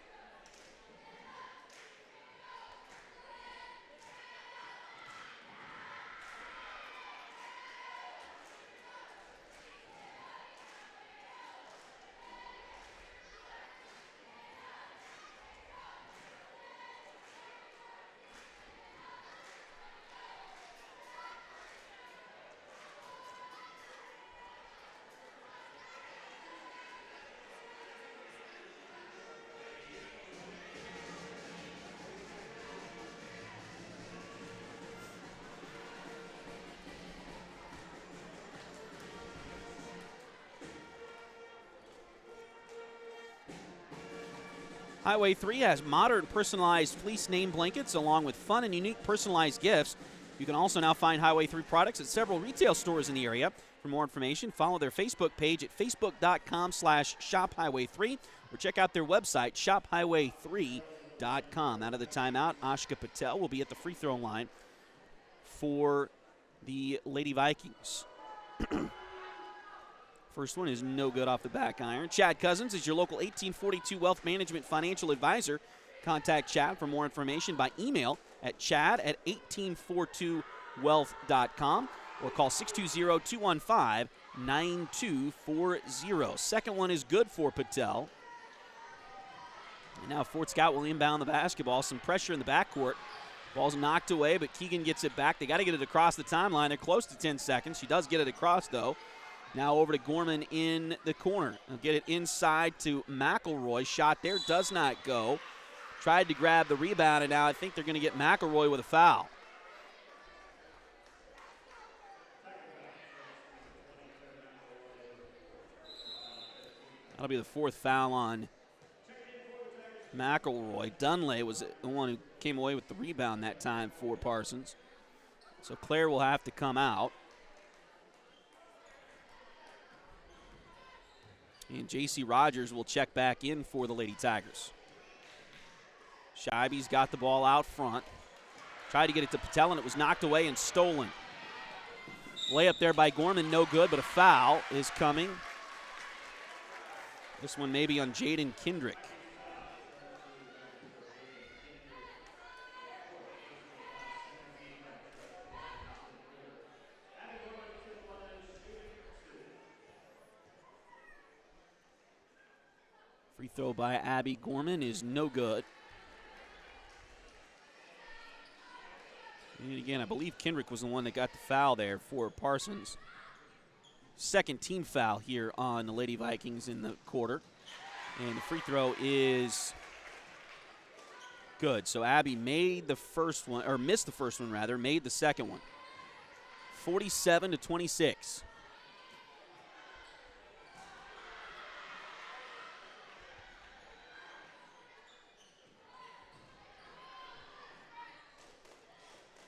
Highway 3 has modern personalized fleece name blankets along with fun and unique personalized gifts. You can also now find Highway 3 products at several retail stores in the area. For more information, follow their Facebook page at facebook.com/shophighway3 or check out their website, shophighway3.com. Out of the timeout, Ashka Patel will be at the free throw line for the Lady Vikings. First one is no good off the back iron. Chad Cousins is your local 1842 Wealth Management Financial Advisor. Contact Chad for more information by email at chad@1842wealth.com or call 620-215-9240. Second one is good for Patel. And now Fort Scott will inbound the basketball. Some pressure in the backcourt. Ball's knocked away, but Keegan gets it back. They got to get it across the timeline. They're close to 10 seconds. She does get it across, though. Now over to Gorman in the corner. They'll get it inside to McElroy. Shot there, does not go. Tried to grab the rebound, and now I think they're going to get McElroy with a foul. That'll be the fourth foul on McElroy. Dunlay was the one who came away with the rebound that time for Parsons. So Claire will have to come out. And J.C. Rogers will check back in for the Lady Tigers. Scheibe's got the ball out front. Tried to get it to Patel, and it was knocked away and stolen. Layup there by Gorman, no good, but a foul is coming. This one maybe on Jaden Kendrick. Free throw by Abby Gorman is no good. And again, I believe Kendrick was the one that got the foul there for Parsons. Second team foul here on the Lady Vikings in the quarter. And the free throw is good. So Abby made the first one, or missed the first one rather, made the second one. 47-26.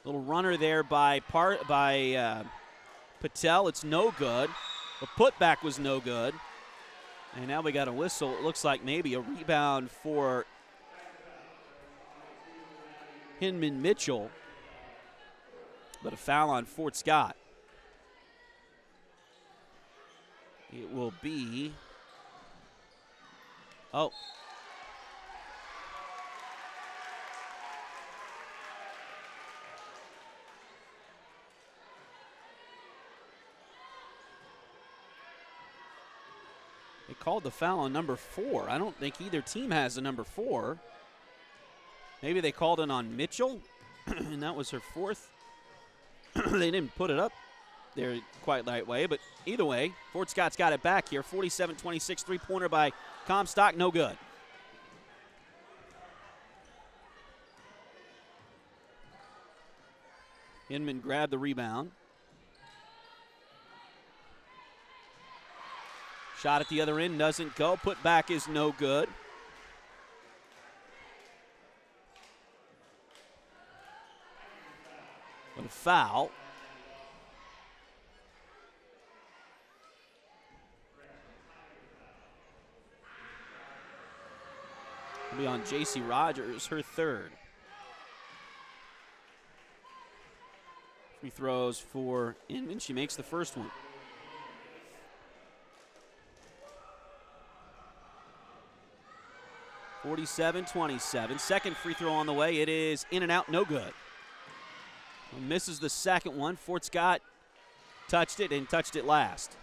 Little runner there by Patel. It's no good. The putback was no good. And now we got a whistle. It looks like maybe a rebound for Hinman Mitchell. But a foul on Fort Scott. It will be. Oh. They called the foul on number 4. I don't think either team has a number 4. Maybe they called it on Mitchell, and that was her fourth. They didn't put it up there quite that way, but either way, Fort Scott's got it back here. 47-26, three-pointer by Comstock, no good. Inman grabbed the rebound. Shot at the other end doesn't go. Put back is no good. But a foul. Will be on J.C. Rogers, her third. Free throws for Inman. She makes the first one. (47-27). Second free throw on the way. It is in and out, no good. Misses the second one. Fort Scott touched it and touched it last.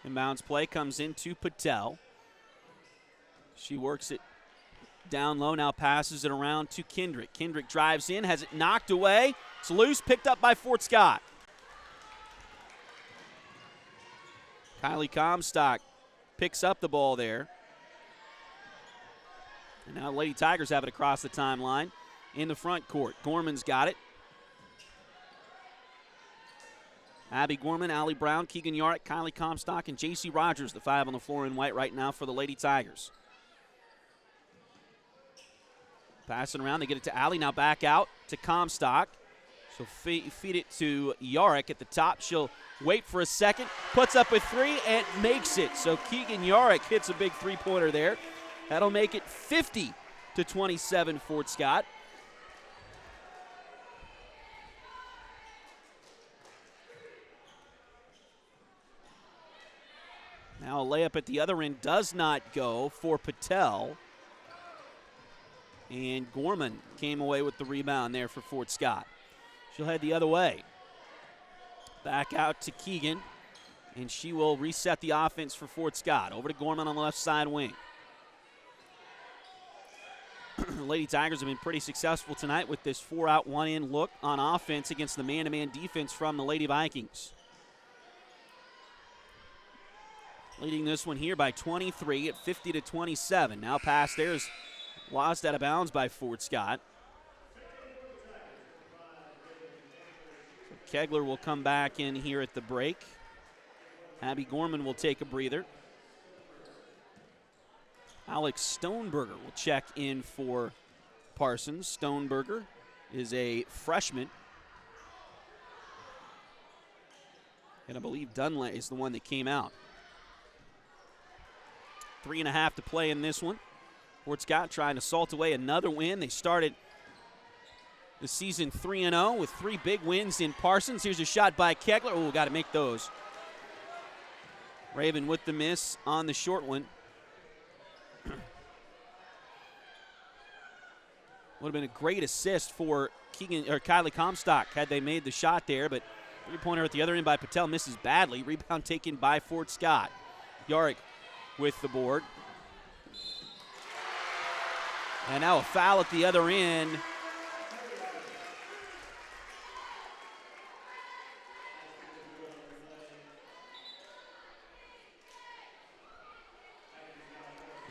Inbounds play comes into Patel. She works it down low, now passes it around to Kendrick. Kendrick drives in, has it knocked away. It's loose, picked up by Fort Scott. Kylie Comstock picks up the ball there. And now Lady Tigers have it across the timeline in the front court. Gorman's got it. Abby Gorman, Allie Brown, Keegan Yarrick, Kylie Comstock, and J.C. Rogers, the five on the floor in white right now for the Lady Tigers. Passing around, they get it to Allie, now back out to Comstock. She'll feed it to Yarrick at the top. She'll wait for a second, puts up a three, and makes it. So Keegan Yarrick hits a big three-pointer there. That'll make it 50-27 Fort Scott. Now a layup at the other end does not go for Patel. And Gorman came away with the rebound there for Fort Scott. She'll head the other way. Back out to Keegan, and she will reset the offense for Fort Scott. Over to Gorman on the left side wing. Lady Tigers have been pretty successful tonight with this 4-out, 1-in look on offense against the man-to-man defense from the Lady Vikings. Leading this one here by 23 at 50-27. Now pass there is lost out of bounds by Fort Scott. So Kegler will come back in here at the break. Abby Gorman will take a breather. Alex Stoneberger will check in for Parsons. Stoneberger is a freshman. And I believe Dunlay is the one that came out. 3.5 to play in this one. Fort Scott trying to salt away another win. They started the season 3-0 with 3 big wins in Parsons. Here's a shot by Kegler. Oh, got to make those. Raven with the miss on the short one. Would have been a great assist for Kylie Comstock had they made the shot there, but three-pointer at the other end by Patel misses badly. Rebound taken by Fort Scott. Yarrick with the board. And now a foul at the other end.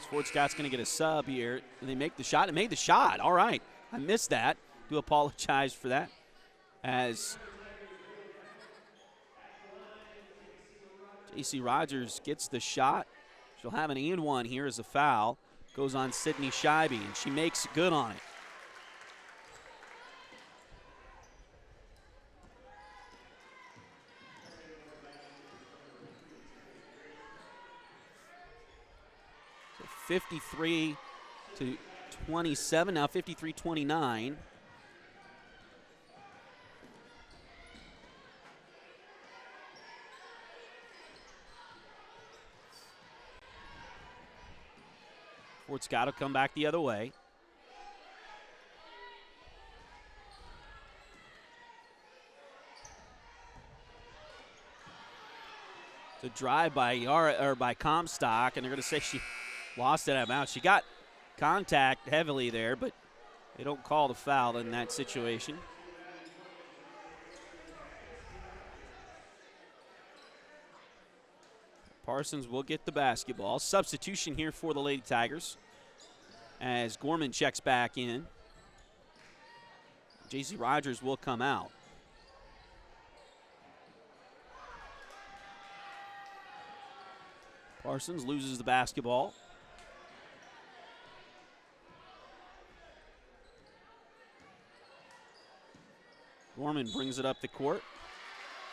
Fort Scott's going to get a sub here, and they make the shot. And made the shot. All right. I missed that. Do apologize for that. As J.C. Rogers gets the shot. She'll have an and one here as a foul. Goes on Sydney Scheibe, and she makes good on it. So 53-27, now 53-29. Fort Scott will come back the other way. It's a drive by Comstock, and they're going to say she lost it out of bounds. She got contact heavily there, but they don't call the foul in that situation. Parsons will get the basketball. Substitution here for the Lady Tigers as Gorman checks back in. J.C. Rogers will come out. Parsons loses the basketball. Gorman brings it up the court.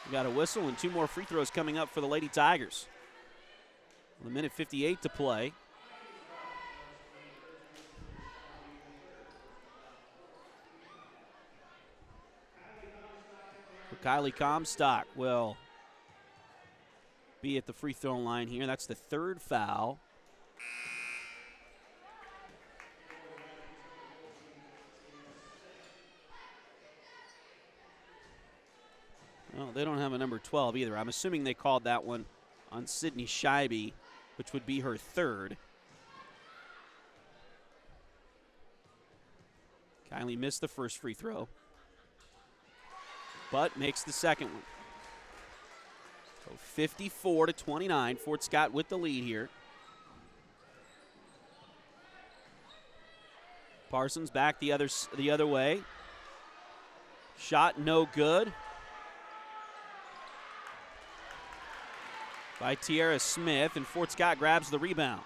We got a whistle and 2 more free throws coming up for the Lady Tigers. 1:58 to play. Kylie Comstock will be at the free throw line here. That's the 3rd foul. Well, they don't have a number 12 either. I'm assuming they called that one on Sydney Scheibe, which would be her 3rd. Kylie missed the first free throw, but makes the second one. So 54-29. Fort Scott with the lead here. Parsons back the other way. Shot no good by Tiara Smith, and Fort Scott grabs the rebound.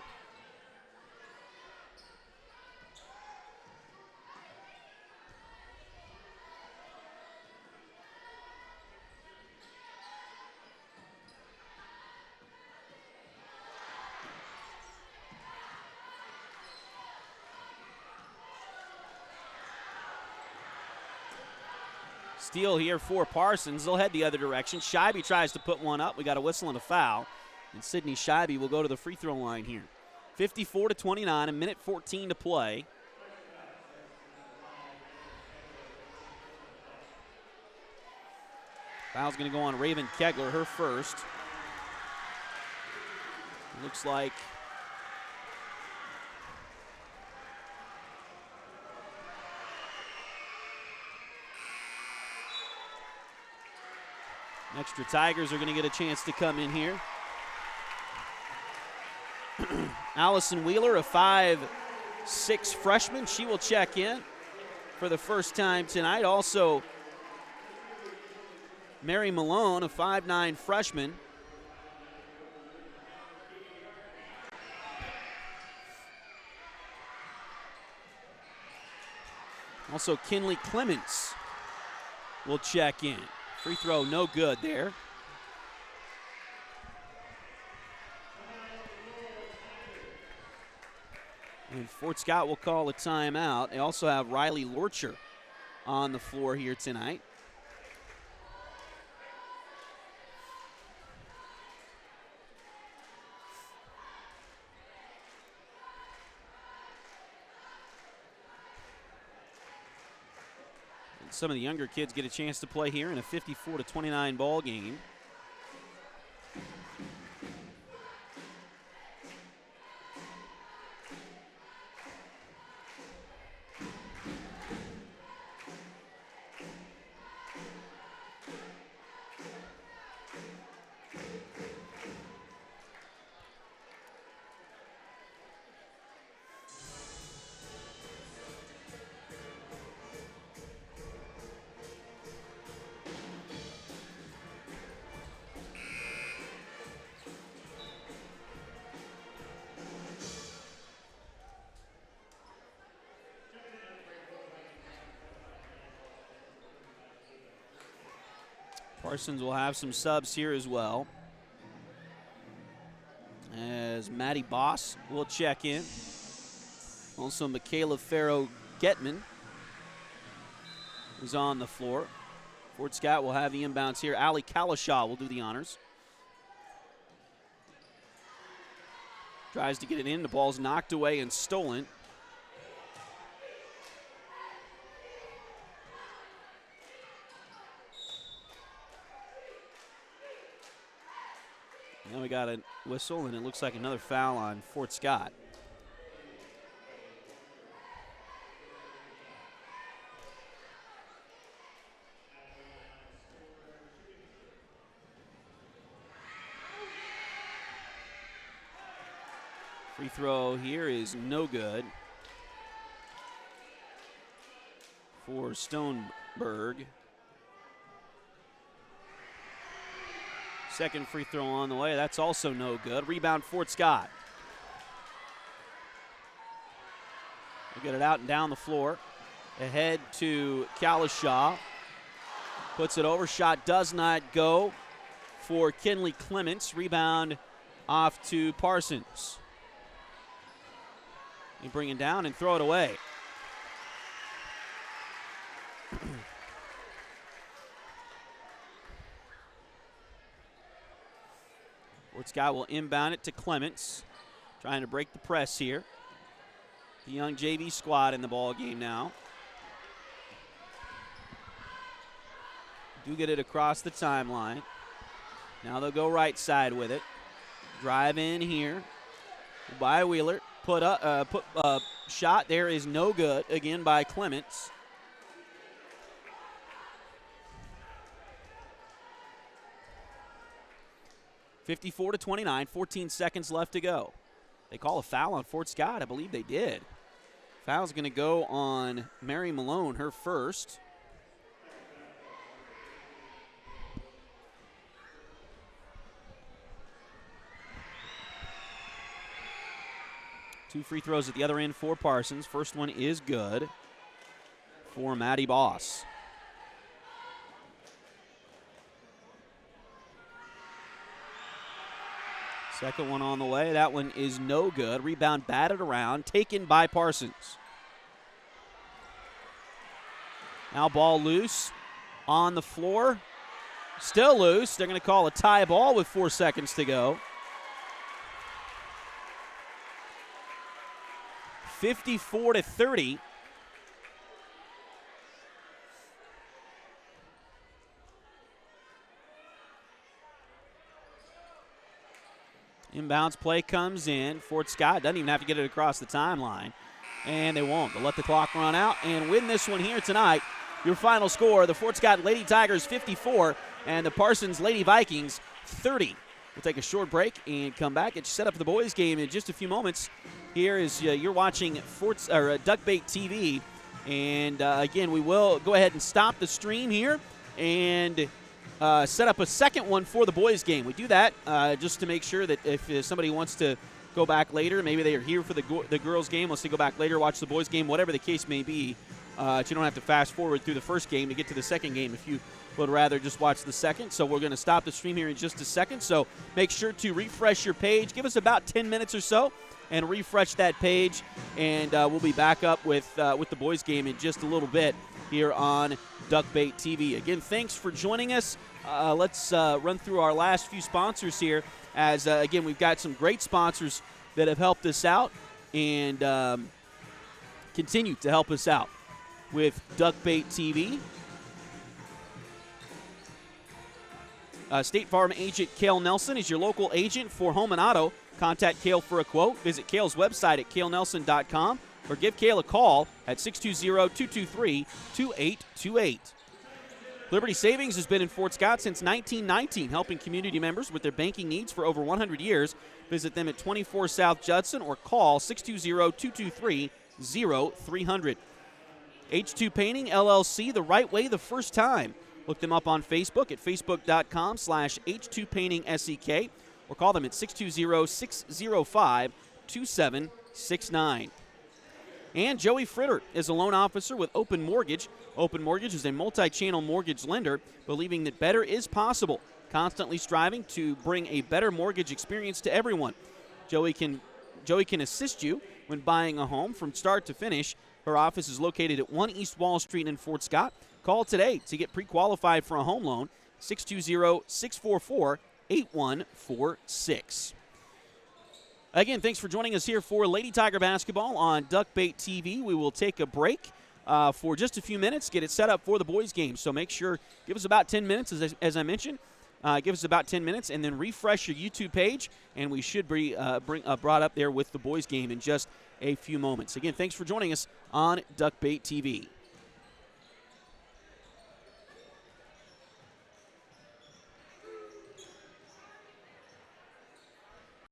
Steal here for Parsons. They'll head the other direction. Scheibe tries to put one up. We got a whistle and a foul. And Sydney Scheibe will go to the free throw line here. 54-29, 1:14 to play. Foul's going to go on Raven Kegler, her first. Looks like extra Tigers are going to get a chance to come in here. Allison Wheeler, a 5'6" freshman. She will check in for the first time tonight. Also, Mary Malone, a 5'9" freshman. Also, Kinley Clements will check in. Free throw no good there. And Fort Scott will call a timeout. They also have Riley Lorcher on the floor here tonight. And some of the younger kids get a chance to play here in a 54-29 ball game. Parsons will have some subs here as well, as Maddie Boss will check in. Also, Michaela Farrow-Getman is on the floor. Fort Scott will have the inbounds here. Allie Kalashaw will do the honors. Tries to get it in. The ball's knocked away and stolen. Now we got a whistle, and it looks like another foul on Fort Scott. Free throw here is no good for Stoneberg. Second free throw on the way. That's also no good. Rebound, Fort Scott. We'll get it out and down the floor. Ahead to Kalashaw. Puts it over. Shot does not go for Kinley Clements. Rebound off to Parsons. You bring it down and throw it away. Fort Scott will inbound it to Clements. Trying to break the press here. The young JV squad in the ball game now. Do get it across the timeline. Now they'll go right side with it. Drive in here by Wheeler. Shot there is no good. Again by Clements. (54-29). 14 seconds left to go. They call a foul on Fort Scott. I believe they did. Foul's going to go on Mary Malone, her first. Two free throws at the other end for Parsons. First one is good for Maddie Boss. Second one on the way. That one is no good. Rebound batted around, taken by Parsons. Now ball loose on the floor. Still loose. They're going to call a tie ball with 4 seconds to go. 54-30. Inbounds play comes in. Fort Scott doesn't even have to get it across the timeline. And they won't. They'll let the clock run out and win this one here tonight. Your final score, the Fort Scott Lady Tigers 54 and the Parsons Lady Vikings 30. We'll take a short break and come back. Get you set up for the boys game in just a few moments. Here is you're watching Duckbait TV. And, again, we will go ahead and stop the stream here and set up a second one for the boys game. We do that just to make sure that if somebody wants to go back later, maybe they are here for the girls game, wants to go back later, watch the boys game, whatever the case may be, you don't have to fast forward through the first game to get to the second game if you would rather just watch the second. So we're going to stop the stream here in just a second. So make sure to refresh your page. Give us about 10 minutes or so and refresh that page, and we'll be back up with the boys game in just a little bit here on Duckbait TV. Again, thanks for joining us. Let's run through our last few sponsors here as, again, we've got some great sponsors that have helped us out and continue to help us out with Duckbait TV. State Farm agent Cale Nelson is your local agent for home and auto. Contact Cale for a quote. Visit Cale's website at calenelson.com or give Cale a call at 620-223-2828. Liberty Savings has been in Fort Scott since 1919, helping community members with their banking needs for over 100 years. Visit them at 24 South Judson or call 620-223-0300. H2 Painting, LLC, the right way the first time. Look them up on Facebook at facebook.com/H2PaintingSEK or call them at 620-605-2769. And Joey Fritter is a loan officer with Open Mortgage. Open Mortgage is a multi-channel mortgage lender, believing that better is possible, constantly striving to bring a better mortgage experience to everyone. Joey can assist you when buying a home from start to finish. Her office is located at 1 East Wall Street in Fort Scott. Call today to get pre-qualified for a home loan, 620-644-8146. Again, thanks for joining us here for Lady Tiger basketball on Duckbait TV. We will take a break for just a few minutes, get it set up for the boys game. So make sure, give us about 10 minutes, as I mentioned. Give us about 10 minutes, and then refresh your YouTube page, and we should be brought up there with the boys game in just a few moments. Again, thanks for joining us on Duckbait TV.